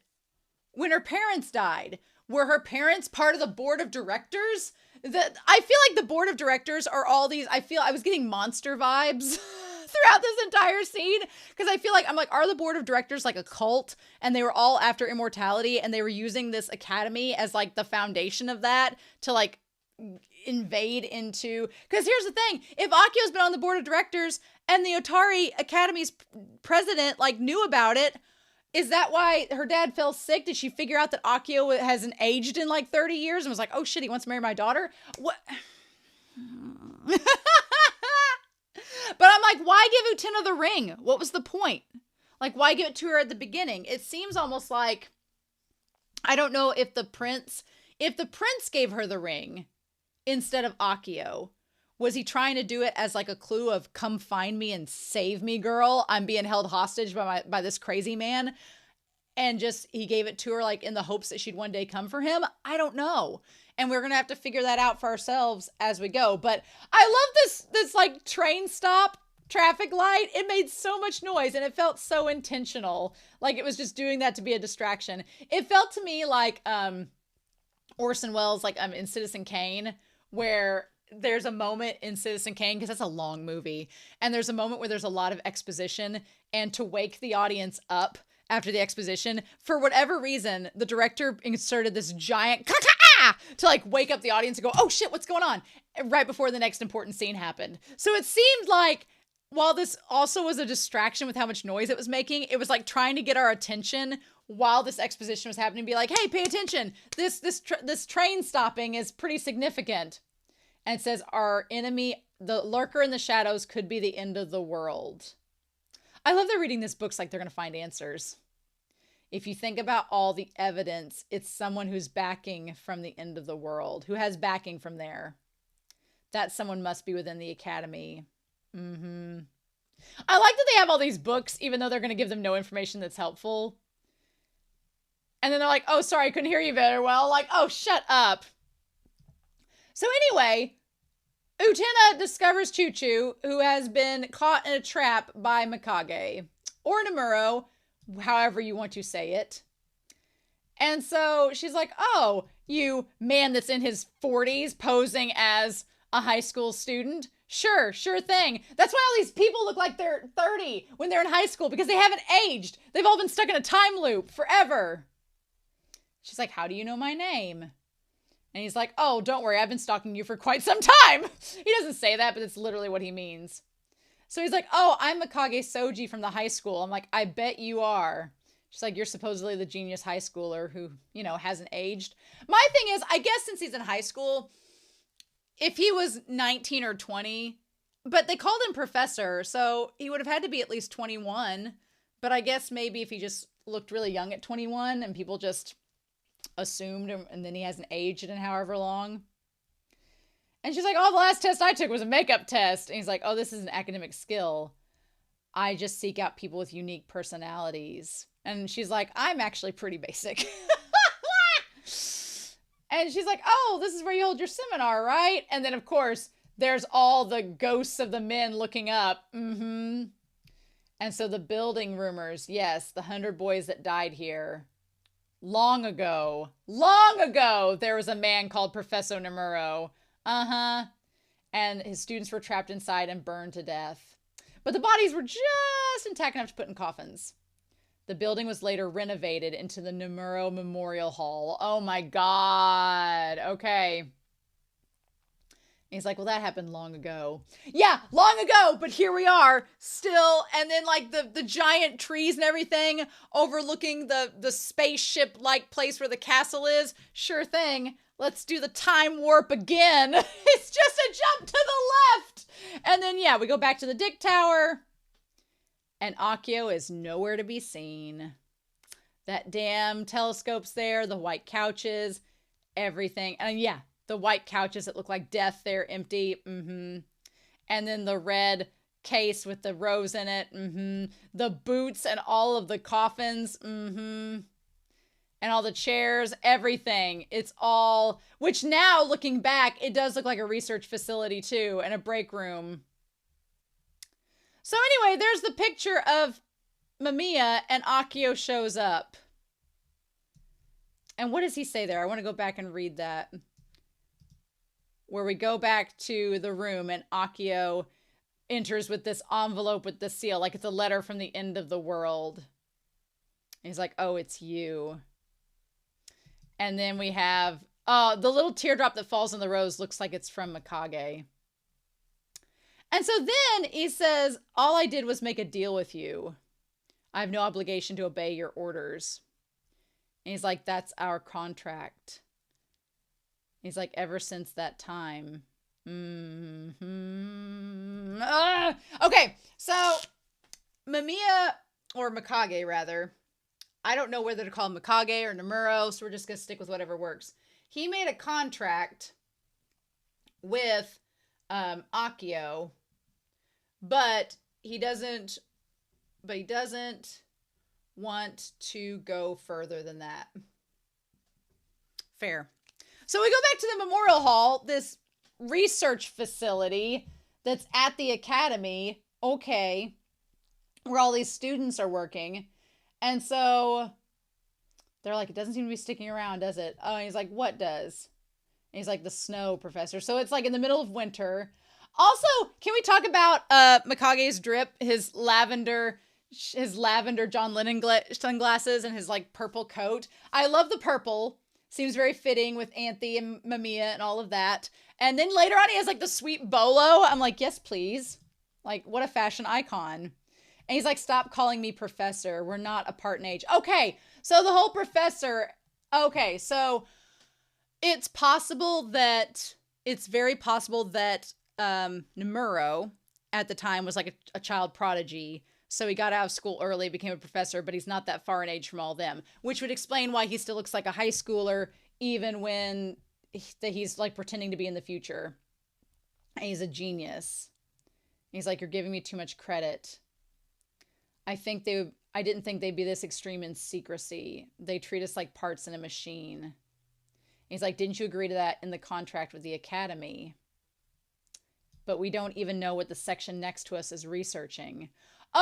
When her parents died? Were her parents part of the board of directors? I feel like the board of directors are all these, I was getting monster vibes throughout this entire scene, because I feel like, I'm like, are the board of directors like a cult, and they were all after immortality, and they were using this academy as like the foundation of that to like invade into, because here's the thing, if Akio's been on the board of directors and the Otari Academy's president like knew about it, is that why her dad fell sick? Did she figure out that Akio hasn't aged in like 30 years and was like, oh shit, he wants to marry my daughter? What? But I'm like, why give Utena the ring? What was the point? Like, why give it to her at the beginning? It seems almost like, I don't know if the prince gave her the ring instead of Akio, was he trying to do it as like a clue of come find me and save me, girl? I'm being held hostage by this crazy man. And just, he gave it to her like in the hopes that she'd one day come for him. I don't know. And we're going to have to figure that out for ourselves as we go. But I love this like train stop traffic light. It made so much noise and it felt so intentional. Like it was just doing that to be a distraction. It felt to me like Orson Welles, like in Citizen Kane, where there's a moment in Citizen Kane, because that's a long movie, and there's a moment where there's a lot of exposition, and to wake the audience up after the exposition, for whatever reason, the director inserted this giant caca to like wake up the audience and go, oh shit, what's going on? Right before the next important scene happened. So it seemed like, while this also was a distraction with how much noise it was making, it was like trying to get our attention while this exposition was happening, be like, hey, pay attention. This train stopping is pretty significant. And it says, our enemy, the lurker in the shadows, could be the end of the world. I love they're reading these books like they're going to find answers. If you think about all the evidence, it's someone who's backing from the end of the world, who has backing from there. That someone must be within the academy. I like that they have all these books, even though they're going to give them no information that's helpful. And then they're like, oh, sorry, I couldn't hear you very well. Like, oh, shut up. So anyway, Utena discovers Choo-Choo, who has been caught in a trap by Mikage, or Nemuro, however you want to say it. And so she's like, oh, you man that's in his 40s posing as a high school student? Sure thing. That's why all these people look like they're 30 when they're in high school, because they haven't aged. They've all been stuck in a time loop forever. She's like, how do you know my name? And he's like, oh, don't worry, I've been stalking you for quite some time. He doesn't say that, but it's literally what he means. So he's like, oh, I'm Mikage Soji from the high school. I'm like, I bet you are. She's like, you're supposedly the genius high schooler who, hasn't aged. My thing is, I guess since he's in high school, if he was 19 or 20, but they called him professor, so he would have had to be at least 21. But I guess maybe if he just looked really young at 21 and people just assumed, and then he hasn't aged in however long. And she's like, oh, the last test I took was a makeup test. And he's like, oh, this is an academic skill. I just seek out people with unique personalities. And she's like, I'm actually pretty basic. And she's like, oh, this is where you hold your seminar, right? And then, of course, there's all the ghosts of the men looking up. And so the building rumors, yes, the 100 boys that died here. Long ago, there was a man called Professor Nemuro. And his students were trapped inside and burned to death. But the bodies were just intact enough to put in coffins. The building was later renovated into the Nemuro Memorial Hall. Oh my God. Okay. He's like, well, that happened long ago. Yeah, long ago, but here we are still. And then like the giant trees and everything overlooking the spaceship-like place where the castle is. Sure thing. Let's do the time warp again. It's just a jump to the left. And then, yeah, we go back to the Dick Tower. And Akio is nowhere to be seen. That damn telescope's there, the white couches, everything. And yeah, the white couches that look like death, they're empty. And then the red case with the rose in it. The boots and all of the coffins. And all the chairs, everything. It's all, which now looking back, it does look like a research facility too, and a break room. So anyway, there's the picture of Mamiya, and Akio shows up. And what does he say there? I want to go back and read that. Where we go back to the room and Akio enters with this envelope with the seal, like it's a letter from the end of the world. And he's like, oh, it's you. And then we have, the little teardrop that falls in the rose looks like it's from Mikage. And so then he says, all I did was make a deal with you. I have no obligation to obey your orders. And he's like, that's our contract. He's like, ever since that time. Okay, so Mamiya, or Mikage rather, I don't know whether to call him Mikage or Nemuro, so we're just going to stick with whatever works. He made a contract with Akio, but he doesn't want to go further than that. Fair. So we go back to the Memorial Hall, this research facility that's at the academy, okay, where all these students are working. And so they're like, it doesn't seem to be sticking around, does it? Oh, and he's like, what does? And he's like, the snow, professor. So it's like in the middle of winter. Also, can we talk about Mikage's drip, his lavender John Lennon sunglasses and his like purple coat? I love the purple. Seems very fitting with Anthe and Mamiya and all of that. And then later on, he has like the sweet bolo. I'm like, yes, please. Like, what a fashion icon. And he's like, stop calling me professor. We're not apart in age. Okay, so the whole professor. Okay, so it's very possible that Nemuro at the time was like a child prodigy. So he got out of school early, became a professor, but he's not that far in age from all them, which would explain why he still looks like a high schooler, even when he's like pretending to be in the future. And he's a genius. He's like, you're giving me too much credit. I didn't think they'd be this extreme in secrecy. They treat us like parts in a machine. He's like, didn't you agree to that in the contract with the academy? But we don't even know what the section next to us is researching.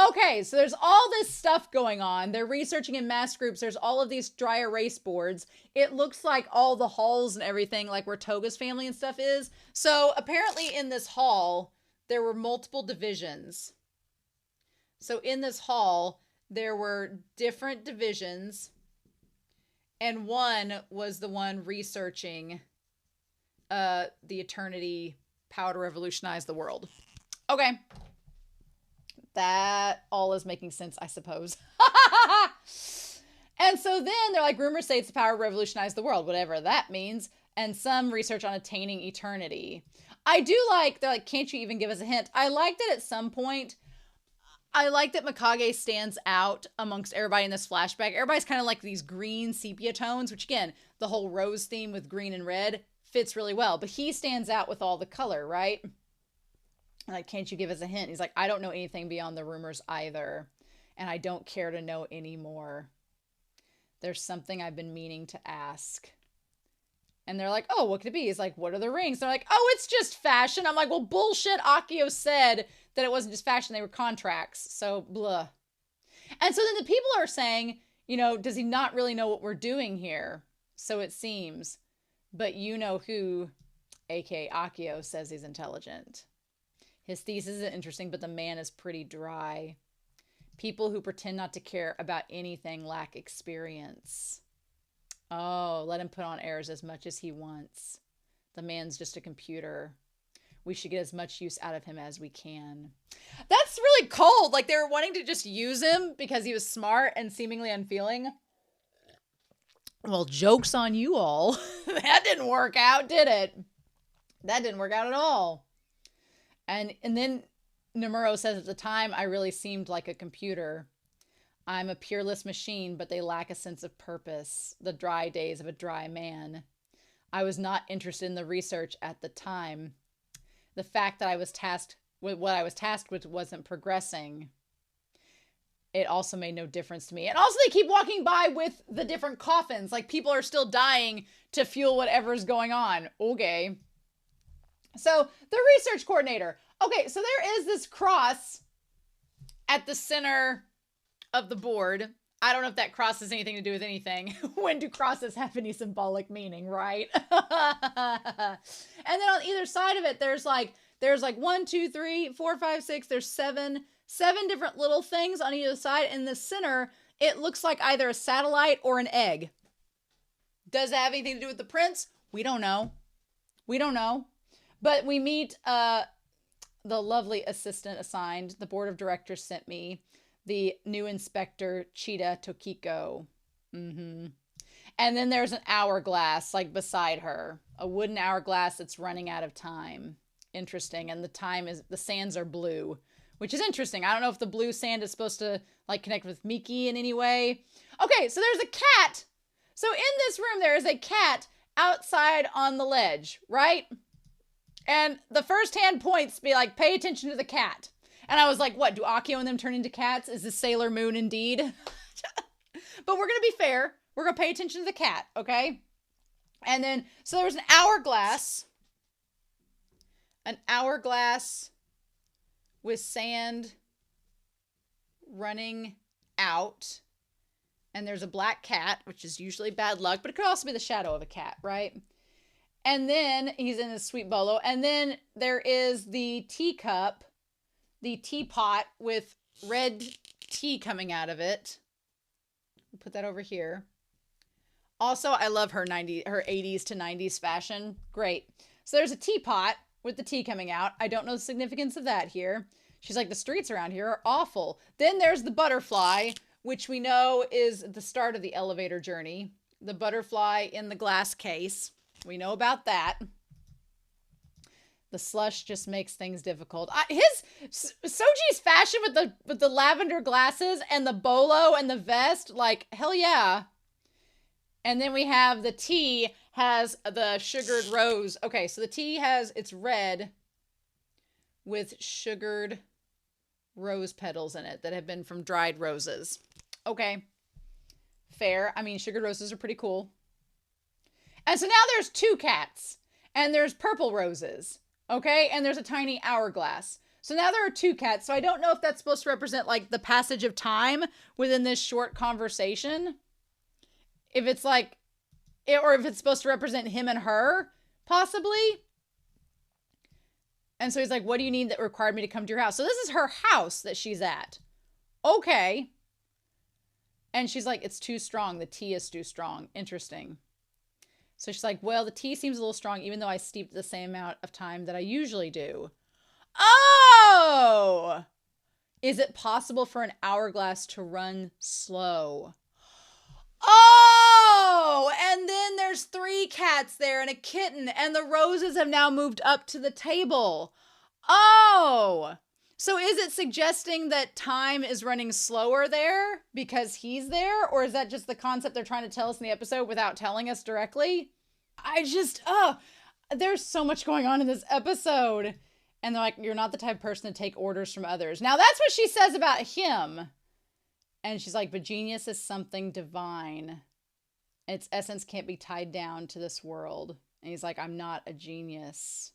Okay, so there's all this stuff going on. They're researching in mass groups. There's all of these dry erase boards. It looks like all the halls and everything, like where Toga's family and stuff is. So apparently in this hall, there were multiple divisions. So in this hall, there were different divisions, and one was the one researching the eternity power to revolutionize the world. Okay. That all is making sense, I suppose. And so then they're like, rumors say it's the power to revolutionize the world, whatever that means, and some research on attaining eternity. I do like, they're like, can't you even give us a hint? I like that at some point, I like that Mikage stands out amongst everybody in this flashback. Everybody's kind of like these green sepia tones, which again, the whole rose theme with green and red fits really well. But he stands out with all the color, right? Like, can't you give us a hint? He's like, I don't know anything beyond the rumors either. And I don't care to know anymore. There's something I've been meaning to ask. And they're like, oh, what could it be? He's like, what are the rings? They're like, oh, it's just fashion. I'm like, well, bullshit. Akio said that it wasn't just fashion. They were contracts. So, blah. And so then the people are saying, you know, does he not really know what we're doing here? So it seems. But you know who, aka Akio, says he's intelligent. His thesis is interesting, but the man is pretty dry. People who pretend not to care about anything lack experience. Oh, let him put on airs as much as he wants. The man's just a computer. We should get as much use out of him as we can. That's really cold. Like, they were wanting to just use him because he was smart and seemingly unfeeling. Well, joke's on you all. That didn't work out, did it? That didn't work out at all. And then Nemuro says, at the time, I really seemed like a computer. I'm a peerless machine, but they lack a sense of purpose. The dry days of a dry man. I was not interested in the research at the time. The fact that I was tasked with what I was tasked with wasn't progressing. It also made no difference to me. And also they keep walking by with the different coffins. Like people are still dying to fuel whatever's going on. Okay. So the research coordinator. Okay, so there is this cross at the center of the board. I don't know if that cross has anything to do with anything. When do crosses have any symbolic meaning, right? And then on either side of it, there's like 1, 2, 3, 4, 5, 6. There's seven different little things on either side. In the center, it looks like either a satellite or an egg. Does it have anything to do with the prince? We don't know. We don't know. But we meet the lovely assistant assigned. The board of directors sent me. The new inspector, Chida Tokiko. And then there's an hourglass, like beside her. A wooden hourglass that's running out of time. Interesting. And the sands are blue, which is interesting. I don't know if the blue sand is supposed to like connect with Miki in any way. Okay, so there's a cat. So in this room, there is a cat outside on the ledge, right? And the first hand points be like, pay attention to the cat. And I was like, what, do Akio and them turn into cats? Is this Sailor Moon indeed? But we're going to be fair. We're going to pay attention to the cat, okay? And then, so there was an hourglass with sand running out. And there's a black cat, which is usually bad luck, but it could also be the shadow of a cat, right? And then he's in his sweet bolo. And then there is the teacup, the teapot with red tea coming out of it. We'll put that over here. Also, I love her 80s to 90s fashion. Great. So there's a teapot with the tea coming out. I don't know the significance of that here. She's like, the streets around here are awful. Then there's the butterfly, which we know is the start of the elevator journey. The butterfly in the glass case. We know about that. The slush just makes things difficult. Soji's fashion with the lavender glasses and the bolo and the vest, like, hell yeah. And then we have the tea has the sugared rose. Okay, so the tea it's red with sugared rose petals in it that have been from dried roses. Okay, fair. I mean, sugared roses are pretty cool. And so now there's 2 cats and there's purple roses. Okay, and there's a tiny hourglass. So now there are 2 cats. So I don't know if that's supposed to represent like the passage of time within this short conversation. If it's like, or if it's supposed to represent him and her, possibly. And so he's like, what do you need that required me to come to your house? So this is her house that she's at. Okay. And she's like, it's too strong. The tea is too strong. Interesting. So she's like, well, the tea seems a little strong, even though I steeped the same amount of time that I usually do. Oh! Is it possible for an hourglass to run slow? Oh! And then there's 3 cats there and a kitten, and the roses have now moved up to the table. Oh! So is it suggesting that time is running slower there because he's there? Or is that just the concept they're trying to tell us in the episode without telling us directly? There's so much going on in this episode. And they're like, you're not the type of person to take orders from others. Now that's what she says about him. And she's like, but genius is something divine. Its essence can't be tied down to this world. And he's like, I'm not a genius.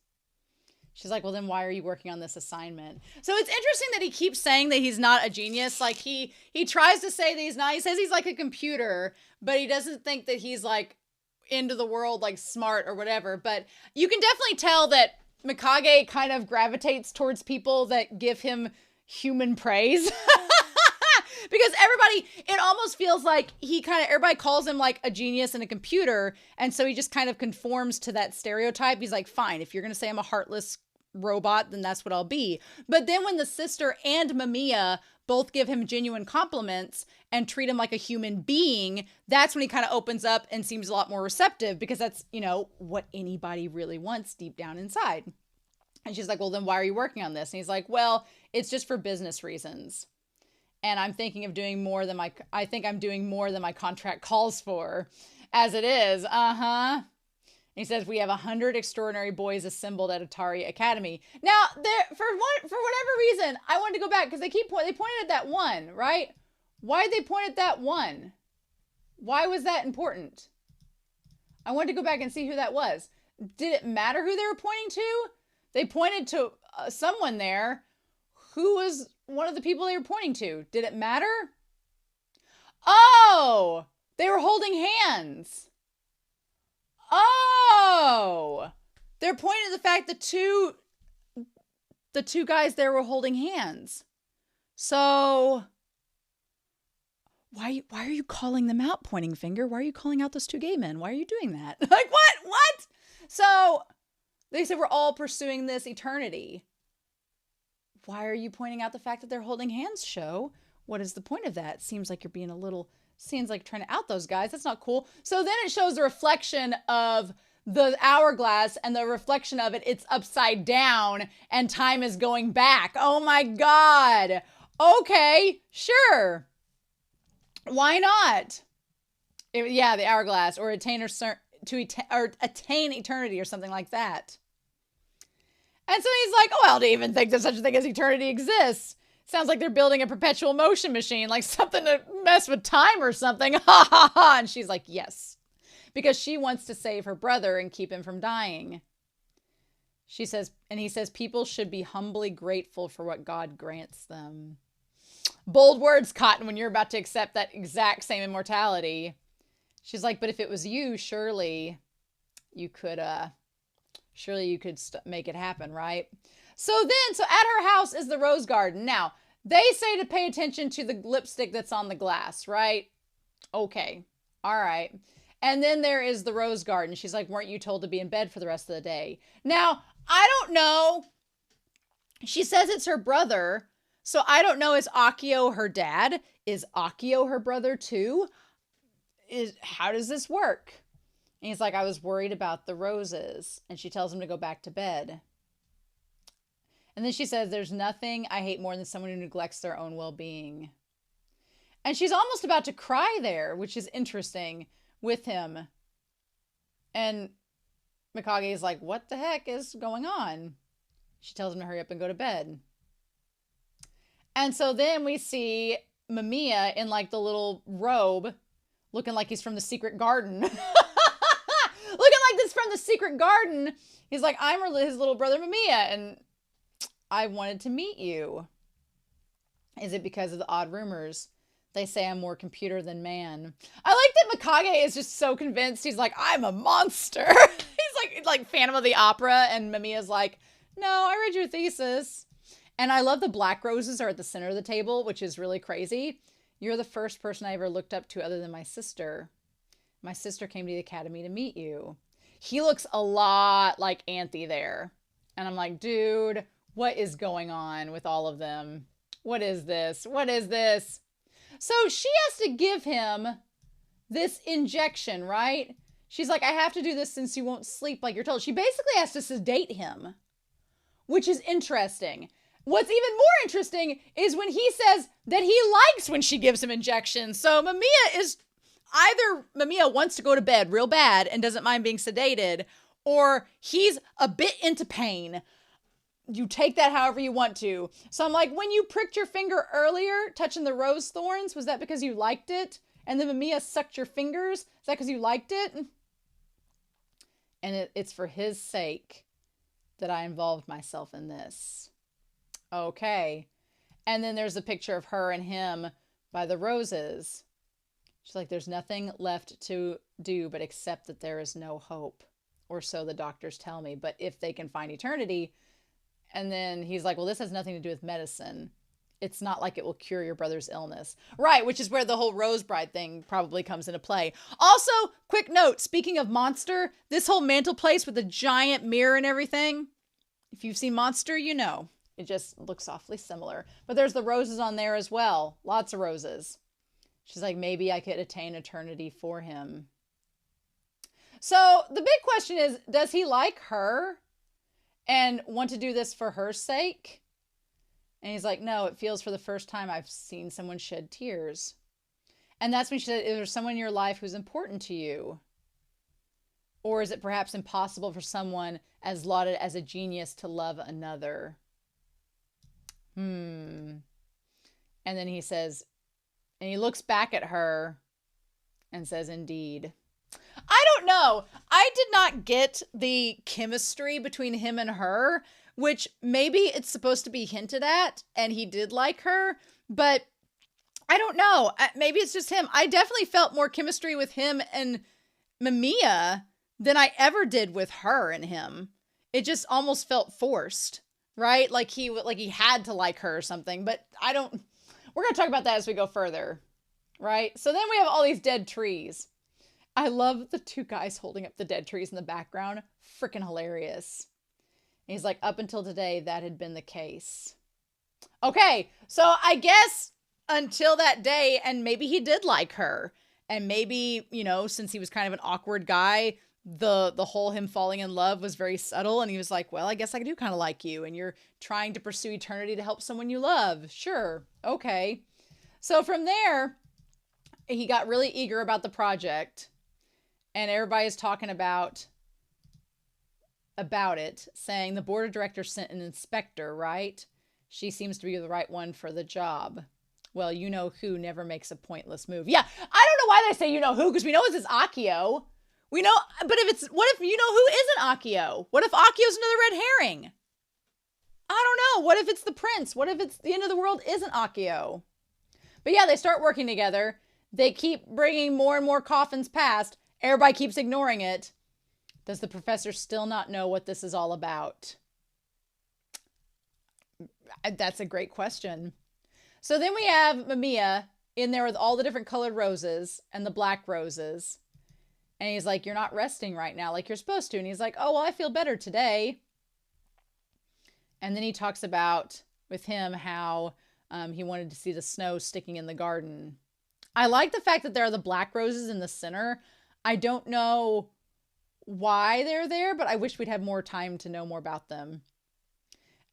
She's like, well, then why are you working on this assignment? So it's interesting that he keeps saying that he's not a genius. Like he tries to say that he's not. He says he's like a computer, but he doesn't think that he's like into the world, like smart or whatever. But you can definitely tell that Mikage kind of gravitates towards people that give him human praise. Because it almost feels like everybody calls him like a genius and a computer. And so he just kind of conforms to that stereotype. He's like, fine, if you're going to say I'm a heartless robot, then that's what I'll be. But then when the sister and Mamiya both give him genuine compliments and treat him like a human being, that's when he kind of opens up and seems a lot more receptive, because that's, what anybody really wants deep down inside. And she's like, well, then why are you working on this? And he's like, well, it's just for business reasons. and I'm thinking of doing more than I think I'm doing more than my contract calls for. As it is, He says we have 100 extraordinary boys assembled at Atari Academy. Now, for whatever reason, I wanted to go back because they pointed at that one, right? Why did they point at that one? Why was that important? I wanted to go back and see who that was. Did it matter who they were pointing to? They pointed to someone there. Who was one of the people they were pointing to? Did it matter? Oh, they were holding hands. Oh, they're pointing to the fact that the two guys there were holding hands. So why are you calling them out, pointing finger? Why are you calling out those two gay men? Why are you doing that? Like, what? So they said we're all pursuing this eternity. Why are you pointing out the fact that they're holding hands, show? What is the point of that? Seems like you're being seems like trying to out those guys. That's not cool. So then it shows the reflection of the hourglass, and the reflection of it's upside down and time is going back. Oh my God. Okay, sure. Why not? The hourglass, or attain eternity or something like that. And so he's like, oh, well, to even think that such a thing as eternity exists. Sounds like they're building a perpetual motion machine, like something to mess with time or something. Ha ha ha. And she's like, yes. Because she wants to save her brother and keep him from dying. He says, people should be humbly grateful for what God grants them. Bold words, Cotton, when you're about to accept that exact same immortality. She's like, but if it was you, surely you could make it happen, right? So at her house is the rose garden. Now, they say to pay attention to the lipstick that's on the glass, right? Okay. All right. And then there is the rose garden. She's like, weren't you told to be in bed for the rest of the day? Now, I don't know. She says it's her brother. So I don't know. Is Akio her dad? Is Akio her brother too? How does this work? And he's like, I was worried about the roses. And she tells him to go back to bed. And then she says, there's nothing I hate more than someone who neglects their own well-being. And she's almost about to cry there, which is interesting, with him. And Mikage is like, what the heck is going on? She tells him to hurry up and go to bed. And so then we see Mamiya in like the little robe, looking like he's from the secret garden. Looking like this from the secret garden. He's like, I'm his little brother Mamiya, and I wanted to meet you. Is it because of the odd rumors? They say I'm more computer than man. I like that Mikage is just so convinced. He's like, I'm a monster. He's like Phantom of the Opera, and Mamiya's like, no, I read your thesis. And I love the black roses are at the center of the table, which is really crazy. You're the first person I ever looked up to other than my sister. My sister came to the academy to meet you. He looks a lot like Anthe there. And I'm like, dude, what is going on with all of them? What is this? What is this? So she has to give him this injection, right? She's like, I have to do this since you won't sleep like you're told. She basically has to sedate him, which is interesting. What's even more interesting is when he says that he likes when she gives him injections. So Mamiya wants to go to bed real bad and doesn't mind being sedated, or he's a bit into pain. You take that however you want to. So I'm like, when you pricked your finger earlier, touching the rose thorns, was that because you liked it? And then Mamiya sucked your fingers? Is that because you liked it? And it's for his sake that I involved myself in this. Okay. And then there's a picture of her and him by the roses. She's like, there's nothing left to do but accept that there is no hope. Or so the doctors tell me. But if they can find eternity... And then he's like, well, this has nothing to do with medicine. It's not like it will cure your brother's illness. Right, which is where the whole Rose Bride thing probably comes into play. Also, quick note, speaking of Monster, this whole mantle place with the giant mirror and everything, if you've seen Monster, you know. It just looks awfully similar. But there's the roses on there as well. Lots of roses. She's like, maybe I could attain eternity for him. So the big question is, does he like her? And want to do this for her sake? And he's like, no, it feels for the first time I've seen someone shed tears. And that's when she said, is there someone in your life who's important to you? Or is it perhaps impossible for someone as lauded as a genius to love another? And then he says, and he looks back at her and says, indeed. I don't know. I did not get the chemistry between him and her, which maybe it's supposed to be hinted at, and he did like her, but I don't know. Maybe it's just him. I definitely felt more chemistry with him and Mamiya than I ever did with her and him. It just almost felt forced, right? Like he had to like her or something, but we're going to talk about that as we go further, right? So then we have all these dead trees. I love the two guys holding up the dead trees in the background. Freaking hilarious. And he's like, up until today, that had been the case. Okay, so I guess until that day, and maybe he did like her. And maybe, since he was kind of an awkward guy, the whole him falling in love was very subtle. And he was like, well, I guess I do kind of like you. And you're trying to pursue eternity to help someone you love. Sure. Okay. So from there, he got really eager about the project. And everybody's talking about it, saying the board of directors sent an inspector, right? She seems to be the right one for the job. Well, you know who never makes a pointless move. Yeah, I don't know why they say you know who, because we know it's Akio. We know, but what if you know who isn't Akio? What if Akio's another red herring? I don't know. What if it's the prince? What if it's the end of the world isn't Akio? But yeah, they start working together. They keep bringing more and more coffins past. Everybody keeps ignoring it. Does the professor still not know what this is all about? That's a great question. So then we have Mamiya in there with all the different colored roses and the black roses. And he's like, you're not resting right now like you're supposed to. And he's like, oh, well, I feel better today. And then he talks about with him how he wanted to see the snow sticking in the garden. I like the fact that there are the black roses in the center. I don't know why they're there, but I wish we'd have more time to know more about them.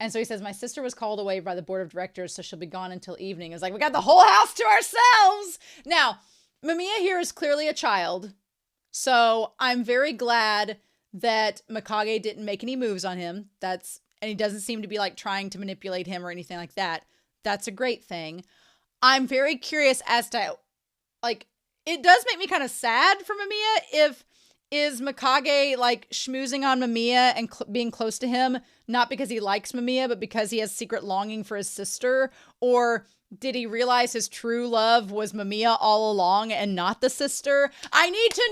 And so he says, my sister was called away by the board of directors, so she'll be gone until evening. It's like, we got the whole house to ourselves. Now, Mamiya here is clearly a child. So I'm very glad that Mikage didn't make any moves on him. And he doesn't seem to be like trying to manipulate him or anything like that. That's a great thing. I'm very curious as to, like, it does make me kind of sad for Mamiya. Is Mikage like schmoozing on Mamiya and being close to him, not because he likes Mamiya, but because he has secret longing for his sister? Or did he realize his true love was Mamiya all along and not the sister? I need to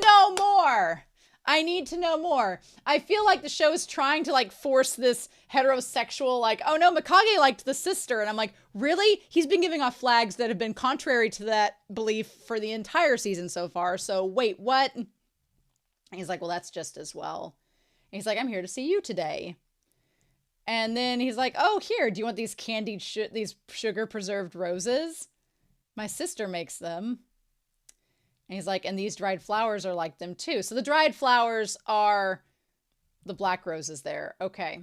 know more. I feel like the show is trying to like force this heterosexual, like, oh no, Mikage liked the sister. And I'm like, really? He's been giving off flags that have been contrary to that belief for the entire season so far. So wait, what? And he's like, well, that's just as well. And he's like, I'm here to see you today. And then he's like, oh, here, do you want these candied, these sugar preserved roses? My sister makes them. And he's like, and these dried flowers are like them too. So the dried flowers are the black roses there. Okay.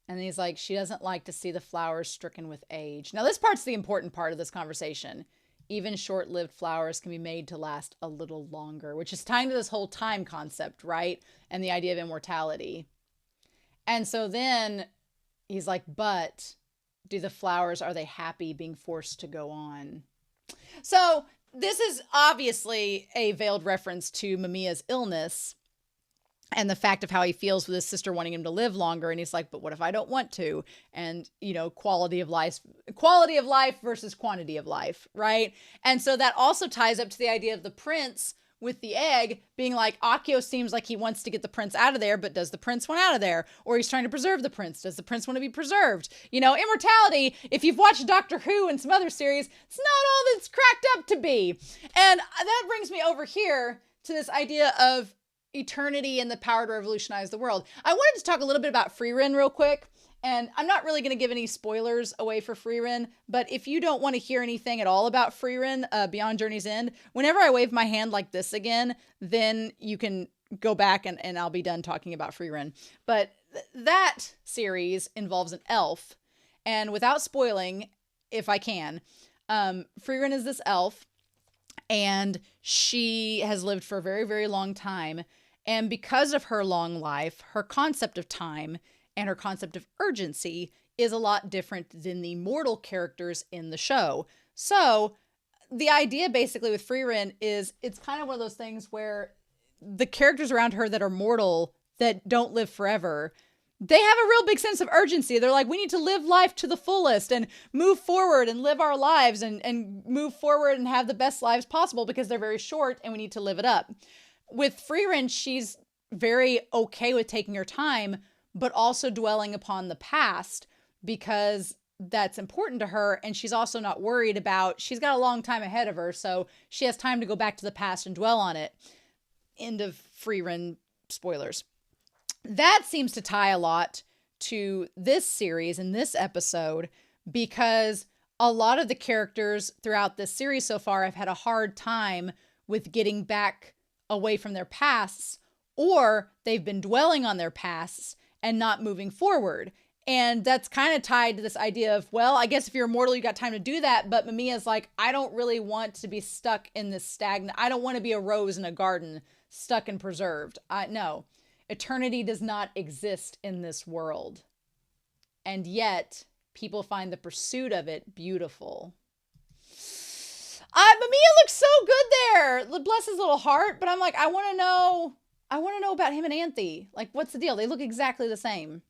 And he's like, she doesn't like to see the flowers stricken with age. Now this part's the important part of this conversation. Even short-lived flowers can be made to last a little longer, which is tying to this whole time concept, right? And the idea of immortality. And so then he's like, but do the flowers, are they happy being forced to go on? So this is obviously a veiled reference to Mamiya's illness and the fact of how he feels with his sister wanting him to live longer. And he's like, but what if I don't want to? And, quality of life versus quantity of life, right? And so that also ties up to the idea of the prince with the egg being like, Akio seems like he wants to get the prince out of there, but does the prince want out of there? Or he's trying to preserve the prince. Does the prince want to be preserved? Immortality, if you've watched Doctor Who and some other series, it's not all that's cracked up to be. And that brings me over here to this idea of eternity and the power to revolutionize the world. I wanted to talk a little bit about Frieren real quick. And I'm not really going to give any spoilers away for Frieren, but if you don't want to hear anything at all about Frieren beyond Journey's End, whenever I wave my hand like this again, then you can go back and I'll be done talking about Frieren. But that series involves an elf, And without spoiling, if I can, Frieren is this elf, and she has lived for a very, very long time. And because of her long life, her concept of time and her concept of urgency is a lot different than the mortal characters in the show. So the idea basically with Frieren is it's kind of one of those things where the characters around her that are mortal, that don't live forever, they have a real big sense of urgency. They're like, we need to live life to the fullest and move forward and live our lives and move forward and have the best lives possible because they're very short and we need to live it up. With Frieren, she's very okay with taking her time, but also dwelling upon the past because that's important to her. And she's also not worried about, she's got a long time ahead of her. So she has time to go back to the past and dwell on it. End of Frieren spoilers. That seems to tie a lot to this series and this episode because a lot of the characters throughout this series so far have had a hard time with getting back away from their pasts, or they've been dwelling on their pasts and not moving forward. And that's kind of tied to this idea of, well, I guess if you're immortal, you got time to do that. But Mamiya's like, I don't really want to be stuck in this stagnant. I don't want to be a rose in a garden, stuck and preserved. No. Eternity does not exist in this world. And yet, people find the pursuit of it beautiful. Mamiya looks so good there. Bless his little heart. But I'm like, I want to know about him and Anthe. Like, what's the deal? They look exactly the same.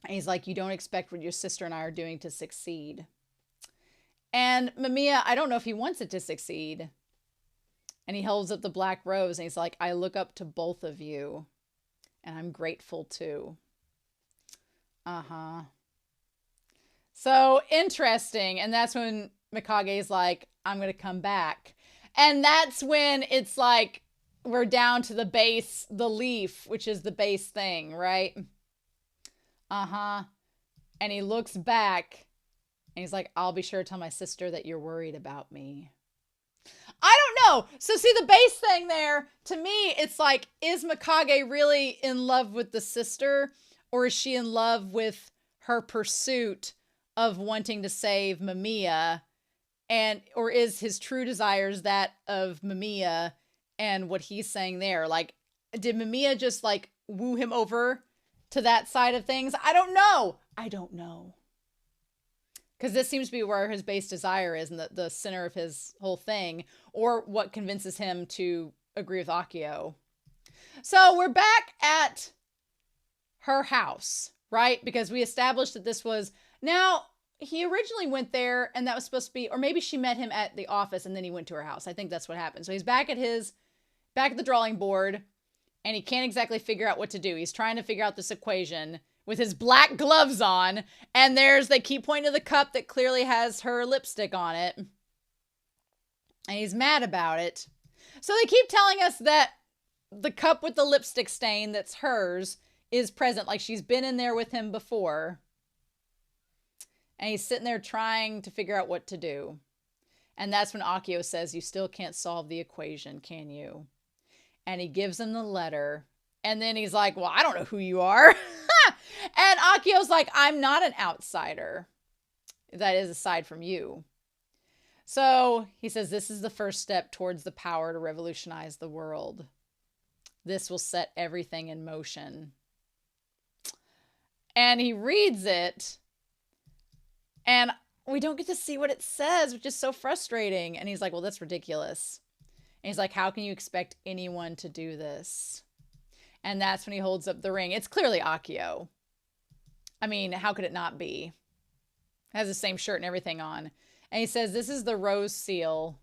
And he's like, you don't expect what your sister and I are doing to succeed. And Mamiya, I don't know if he wants it to succeed. And he holds up the black rose and he's like, I look up to both of you. And I'm grateful too. So interesting. And that's when Mikage's like, I'm going to come back. And that's when it's like, we're down to the base, the leaf, which is the base thing, right? And he looks back and he's like, I'll be sure to tell my sister that you're worried about me. I don't know. So see the base thing there, to me, it's like, is Mikage really in love with the sister, or is she in love with her pursuit of wanting to save Mamiya, or is his true desires that of Mamiya and what he's saying there? Like, did Mamiya just like woo him over to that side of things? I don't know. Because this seems to be where his base desire is and the center of his whole thing, or what convinces him to agree with Akio. So we're back at her house, right? Because we established that this was, now he originally went there and that was supposed to be, or maybe she met him at the office and then he went to her house. I think that's what happened. So he's back at the drawing board and he can't exactly figure out what to do. He's trying to figure out this equation with his black gloves on, and they keep pointing to the cup that clearly has her lipstick on it. And he's mad about it. So they keep telling us that the cup with the lipstick stain that's hers is present, like she's been in there with him before. And he's sitting there trying to figure out what to do. And that's when Akio says, you still can't solve the equation, can you? And he gives him the letter. And then he's like, well, I don't know who you are. And Akio's like, I'm not an outsider. That is aside from you. So he says, this is the first step towards the power to revolutionize the world. This will set everything in motion. And he reads it. And we don't get to see what it says, which is so frustrating. And he's like, well, that's ridiculous. And he's like, how can you expect anyone to do this? And that's when he holds up the ring. It's clearly Akio. I mean, how could it not be? It has the same shirt and everything on. And he says, this is the rose seal.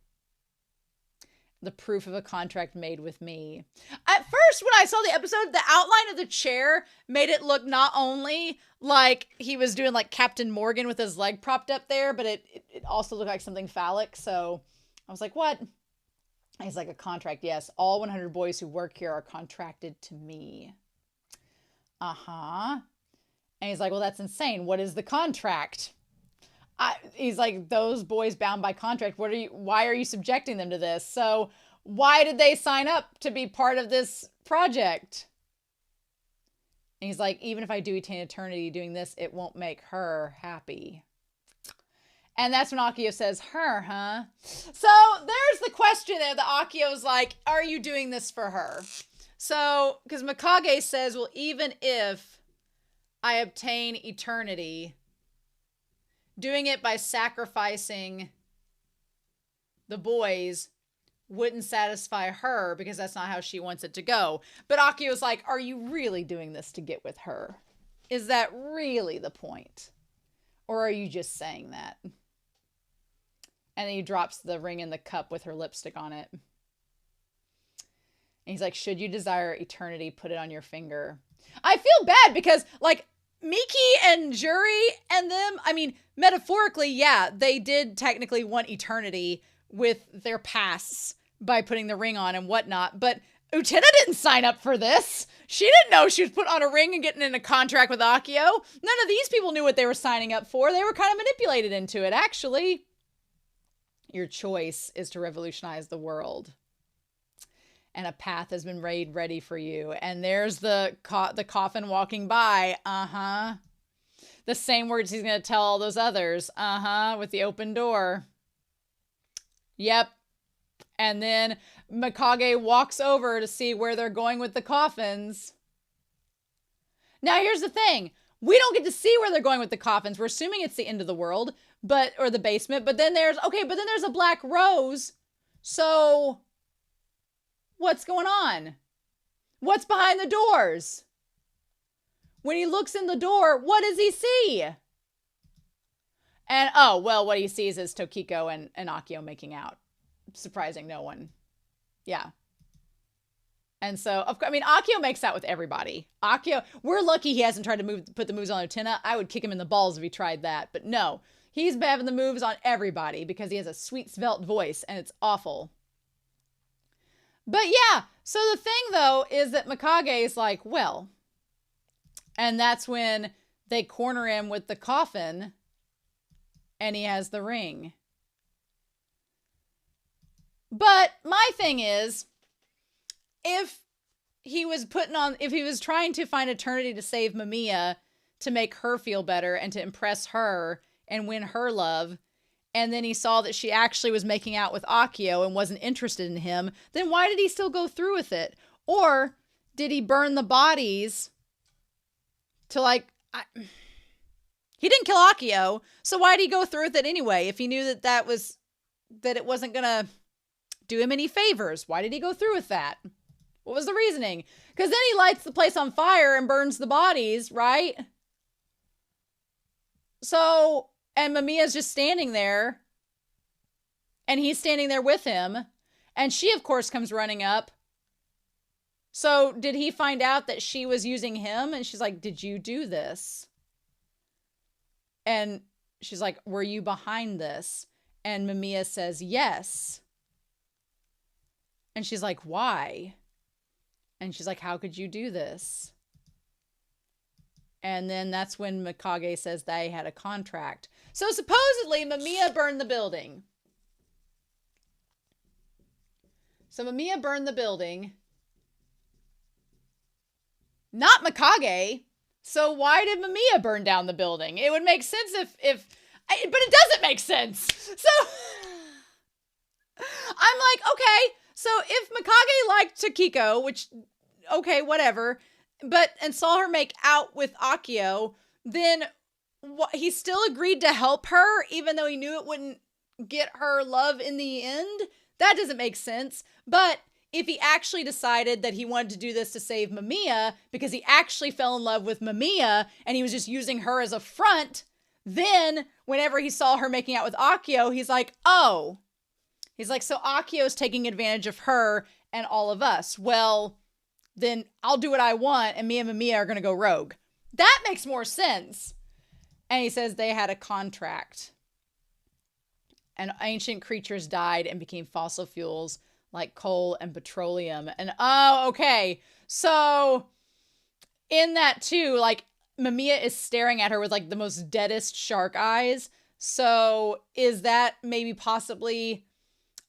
The proof of a contract made with me. At first, when I saw the episode, the outline of the chair made it look not only like he was doing like Captain Morgan with his leg propped up there, but it also looked like something phallic. So I was like, what? And he's like, a contract, yes. All 100 boys who work here are contracted to me. And he's like, well, that's insane. What is the contract? He's like, those boys bound by contract. Why are you subjecting them to this? So why did they sign up to be part of this project? And he's like, even if I do attain eternity doing this, it won't make her happy. And that's when Akio says, her, huh? So there's the question there that Akio's like, are you doing this for her? So, because Mikage says, well, even if I obtain eternity, doing it by sacrificing the boys wouldn't satisfy her because that's not how she wants it to go. But Akio's like, are you really doing this to get with her? Is that really the point? Or are you just saying that? And then he drops the ring in the cup with her lipstick on it. And he's like, should you desire eternity, put it on your finger. I feel bad because, like, Miki and Juri and them, I mean, metaphorically, yeah, they did technically want eternity with their pasts by putting the ring on and whatnot. But Utena didn't sign up for this. She didn't know she was put on a ring and getting in a contract with Akio. None of these people knew what they were signing up for. They were kind of manipulated into it, actually. Your choice is to revolutionize the world. And a path has been made ready for you. And there's the coffin walking by. Uh-huh. The same words he's going to tell all those others. Uh-huh. With the open door. Yep. And then Mikage walks over to see where they're going with the coffins. Now, here's the thing. We don't get to see where they're going with the coffins. We're assuming it's the end of the world, or the basement. But then there's a black rose. So what's going on? What's behind the doors? When he looks in the door, what does he see? And, oh, well, what he sees is Tokiko and Akio making out. Surprising no one. Yeah. And so, I mean, Akio makes out with everybody. Akio, we're lucky he hasn't tried to put the moves on Utena. I would kick him in the balls if he tried that. But no, he's having the moves on everybody because he has a sweet, svelte voice, and it's awful. But yeah, so the thing, though, is that Mikage is like, well, and that's when they corner him with the coffin, and he has the ring. But my thing is, if he was trying to find eternity to save Mamiya, to make her feel better and to impress her and win her love, and then he saw that she actually was making out with Akio and wasn't interested in him, then why did he still go through with it? Or did he burn the bodies to he didn't kill Akio, so why did he go through with it anyway? If he knew that it wasn't gonna do him any favors, why did he go through with that? What was the reasoning? Because then he lights the place on fire and burns the bodies, right? So, and Mamiya's just standing there, and he's standing there with him, and she, of course, comes running up. So, did he find out that she was using him? And she's like, did you do this? And she's like, were you behind this? And Mamiya says, yes. And she's like, why? And she's like, how could you do this? And then that's when Mikage says they had a contract. So supposedly Mamiya burned the building. So Mamiya burned the building. Not Mikage. So why did Mamiya burn down the building? It would make sense but it doesn't make sense. So I'm like, okay, so if Mikage liked Tokiko, which, okay, whatever, and saw her make out with Akio, then he still agreed to help her, even though he knew it wouldn't get her love in the end? That doesn't make sense. But if he actually decided that he wanted to do this to save Mamiya, because he actually fell in love with Mamiya, and he was just using her as a front, then whenever he saw her making out with Akio, he's like, oh. He's like, so Akio's taking advantage of her and all of us. Well, then I'll do what I want, and me and Mamiya are going to go rogue. That makes more sense. And he says they had a contract. And ancient creatures died and became fossil fuels like coal and petroleum. And, oh, okay. So, in that too, like, Mamiya is staring at her with, like, the most deadest shark eyes. So, is that maybe possibly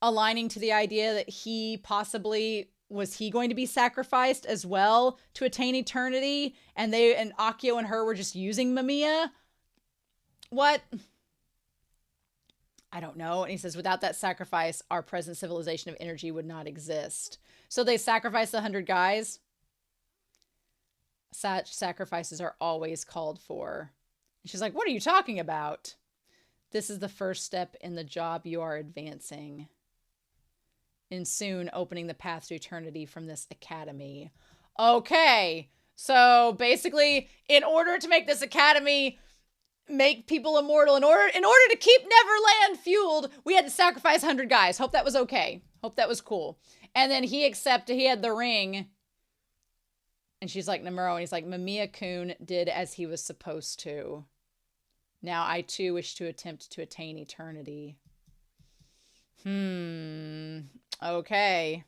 aligning to the idea that he possibly was he going to be sacrificed as well to attain eternity? And Akio and her were just using Mamiya? What? I don't know. And he says, without that sacrifice, our present civilization of energy would not exist. So they sacrificed 100 guys. Such sacrifices are always called for. And she's like, what are you talking about? This is the first step in the job you are advancing. And soon opening the path to eternity from this academy. Okay. So basically, in order to make this academy make people immortal, in order to keep Neverland fueled, we had to sacrifice 100 guys. Hope that was okay. Hope that was cool. And then he had the ring. And she's like, Nemuro, and he's like, Mamiya-kun did as he was supposed to. Now I too wish to attempt to attain eternity. Okay.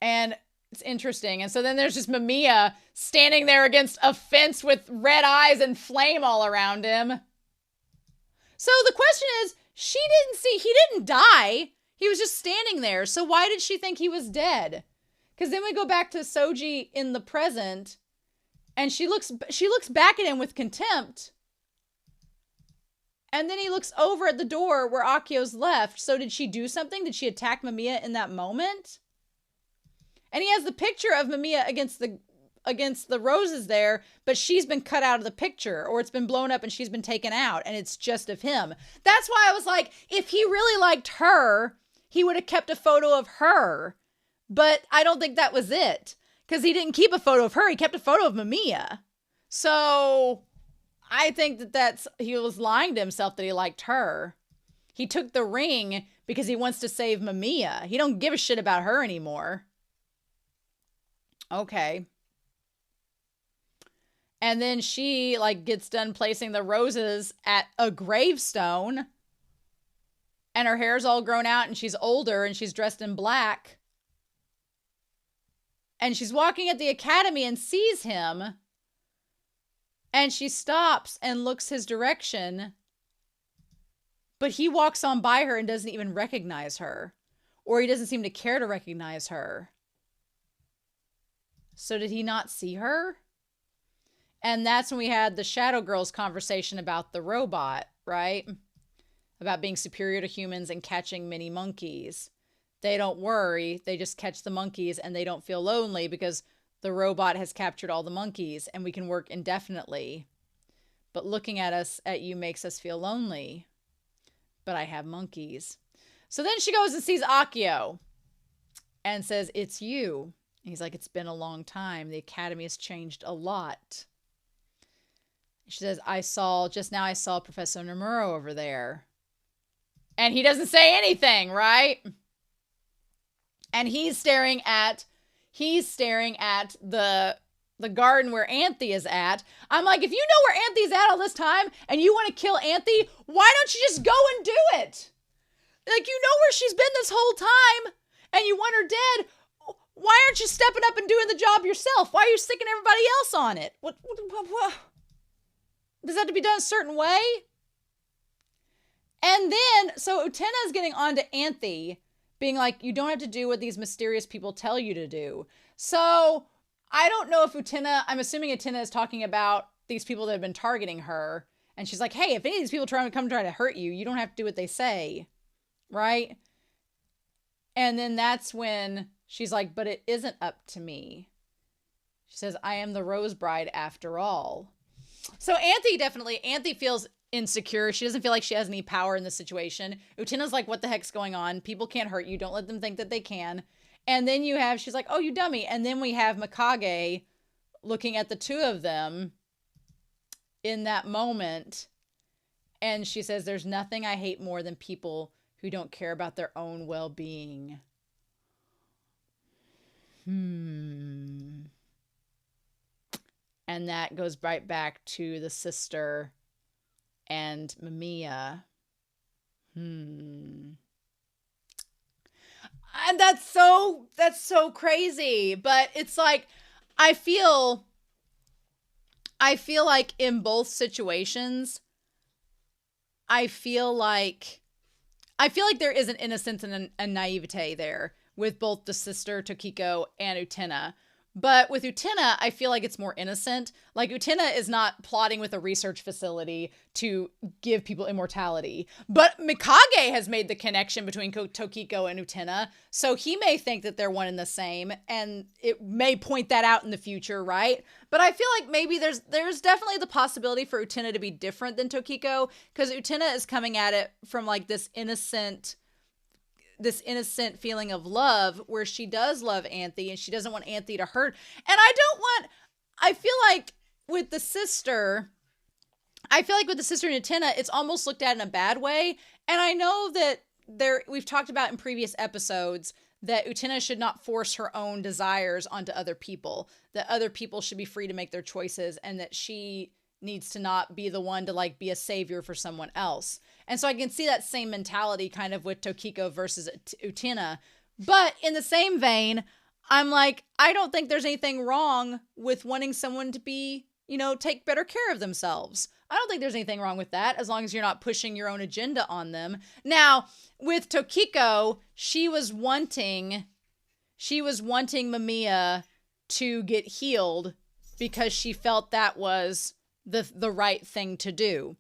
And it's interesting. And so then there's just Mamiya standing there against a fence with red eyes and flame all around him. So the question is, he didn't die. He was just standing there. So why did she think he was dead? Because then we go back to Soji in the present, and she looks back at him with contempt. And then he looks over at the door where Akio's left. So did she do something? Did she attack Mamiya in that moment? And he has the picture of Mamiya against the roses there, but she's been cut out of the picture, or it's been blown up and she's been taken out, and it's just of him. That's why I was like, if he really liked her, he would have kept a photo of her. But I don't think that was it, because he didn't keep a photo of her. He kept a photo of Mamiya. So I think he was lying to himself that he liked her. He took the ring because he wants to save Mamiya. He don't give a shit about her anymore. Okay. And then she gets done placing the roses at a gravestone, and her hair's all grown out and she's older and she's dressed in black. And she's walking at the academy and sees him. And she stops and looks his direction. But he walks on by her and doesn't even recognize her. Or he doesn't seem to care to recognize her. So did he not see her? And that's when we had the Shadow Girls conversation about the robot, right? About being superior to humans and catching many monkeys. They don't worry. They just catch the monkeys and they don't feel lonely because the robot has captured all the monkeys and we can work indefinitely. But looking at you makes us feel lonely. But I have monkeys. So then she goes and sees Akio and says, it's you. And he's like, it's been a long time. The academy has changed a lot. She says, just now I saw Professor Nemuro over there. And he doesn't say anything, right? And he's staring at the garden where Anthe is at. I'm like, if you know where Anthe's at all this time and you want to kill Anthe, why don't you just go and do it? Like, you know where she's been this whole time and you want her dead. Why aren't you stepping up and doing the job yourself? Why are you sticking everybody else on it? What? Does that have to be done a certain way? And then, so Utena is getting on to Anthe, being like, you don't have to do what these mysterious people tell you to do. So I don't know if I'm assuming Utena is talking about these people that have been targeting her. And she's like, hey, if any of these people try to hurt you, you don't have to do what they say. Right? And then that's when she's like, but it isn't up to me. She says, I am the Rose Bride after all. So Anthe feels insecure. She doesn't feel like she has any power in this situation. Utena's like, what the heck's going on? People can't hurt you. Don't let them think that they can. And then she's like, oh, you dummy. And then we have Mikage looking at the two of them in that moment. And she says, there's nothing I hate more than people who don't care about their own well-being. And that goes right back to the sister and Mamiya. And that's so crazy. But it's like, I feel like in both situations, I feel like I feel like there is an innocence and a naivete there with both the sister Tokiko and Utena. But with Utena, I feel like it's more innocent. Like, Utena is not plotting with a research facility to give people immortality. But Mikage has made the connection between Tokiko and Utena, so he may think that they're one and the same, and it may point that out in the future, right? But I feel like maybe there's definitely the possibility for Utena to be different than Tokiko, because Utena is coming at it from, like, this innocent feeling of love, where she does love Anthe and she doesn't want Anthe to hurt. And I feel like with the sister and Utena, it's almost looked at in a bad way. And I know that we've talked about in previous episodes that Utena should not force her own desires onto other people, that other people should be free to make their choices, and that she needs to not be the one to, like, be a savior for someone else. And so I can see that same mentality kind of with Tokiko versus Utena. But in the same vein, I'm like, I don't think there's anything wrong with wanting someone to be, take better care of themselves. I don't think there's anything wrong with that, as long as you're not pushing your own agenda on them. Now, with Tokiko, she was wanting Mamiya to get healed because she felt that was the right thing to do.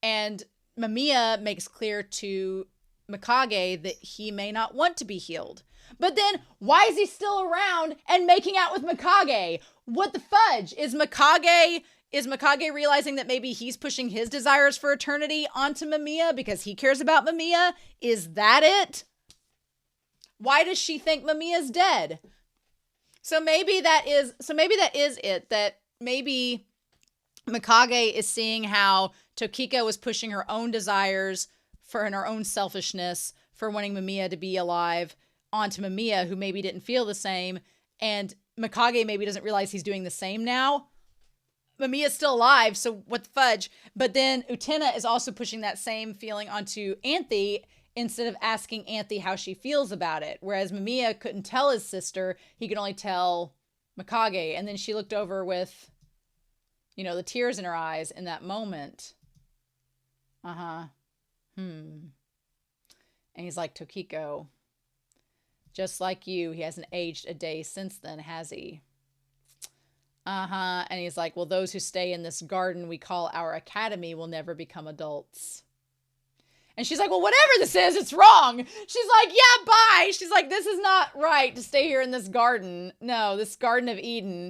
And Mamiya makes clear to Mikage that he may not want to be healed. But then, why is he still around and making out with Mikage? What the fudge? Is Mikage realizing that maybe he's pushing his desires for eternity onto Mamiya because he cares about Mamiya? Is that it? Why does she think Mamiya's dead? So maybe that is it. That maybe Mikage is seeing how Tokiko was pushing her own desires and her own selfishness for wanting Mamiya to be alive onto Mamiya, who maybe didn't feel the same, and Mikage maybe doesn't realize he's doing the same now. Mamiya's still alive, so what the fudge? But then Utena is also pushing that same feeling onto Anthe instead of asking Anthe how she feels about it. Whereas Mamiya couldn't tell his sister, he could only tell Mikage. And then she looked over with, the tears in her eyes in that moment. And he's like, Tokiko, just like you, he hasn't aged a day since then, has he? And he's like, well, those who stay in this garden we call our academy will never become adults. And she's like, well, whatever this is, it's wrong. She's like, yeah, bye. She's like, this is not right to stay here in this garden. No, this Garden of Eden.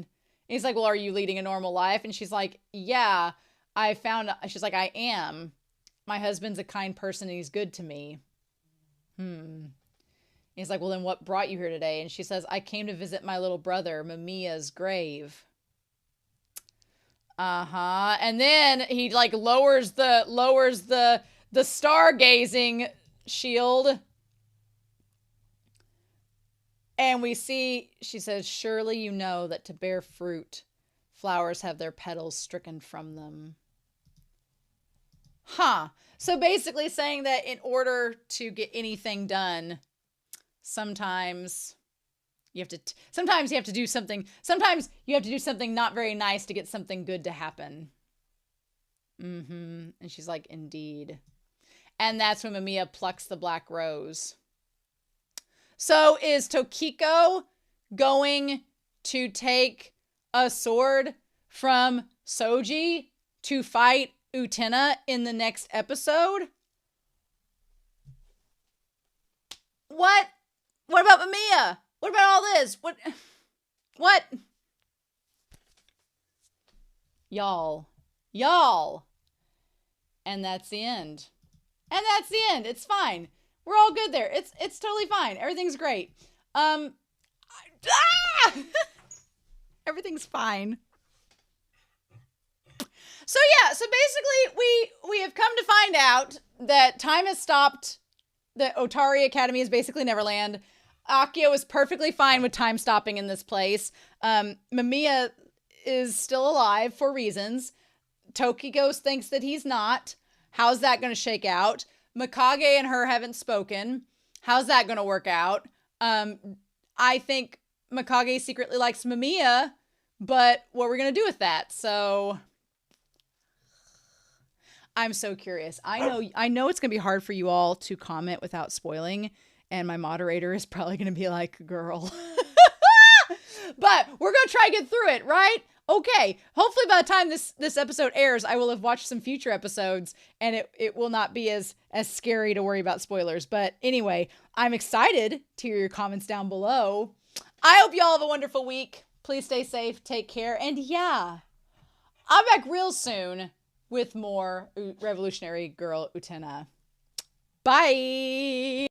And he's like, well, are you leading a normal life? And she's like, yeah, she's like, I am. My husband's a kind person and he's good to me. He's like, well, then what brought you here today? And she says, I came to visit my little brother, Mamiya's grave. And then he, like, lowers the stargazing shield. And we see, she says, surely you know that to bear fruit, flowers have their petals stricken from them. So basically saying that in order to get anything done, sometimes you have to do something not very nice to get something good to happen. And she's like, indeed. And that's when Mamiya plucks the black rose. So is Tokiko going to take a sword from Soji to fight Utena in the next episode? What about Mamiya? What about all this? What? Y'all. And that's the end. It's fine. We're all good there. It's totally fine. Everything's great. Everything's fine. So basically we have come to find out that time has stopped. The Otari Academy is basically Neverland. Akio is perfectly fine with time stopping in this place. Mamiya is still alive for reasons. Tokiko thinks that he's not. How's that going to shake out? Mikage and her haven't spoken. How's that going to work out? I think Mikage secretly likes Mamiya, but what we're going to do with that? So I'm so curious. I know it's going to be hard for you all to comment without spoiling, and my moderator is probably going to be like, girl. But we're going to try to get through it, right? Okay. Hopefully by the time this episode airs, I will have watched some future episodes and it will not be as scary to worry about spoilers. But anyway, I'm excited to hear your comments down below. I hope you all have a wonderful week. Please stay safe, take care, and yeah, I'm back real soon with more Revolutionary Girl Utena. Bye!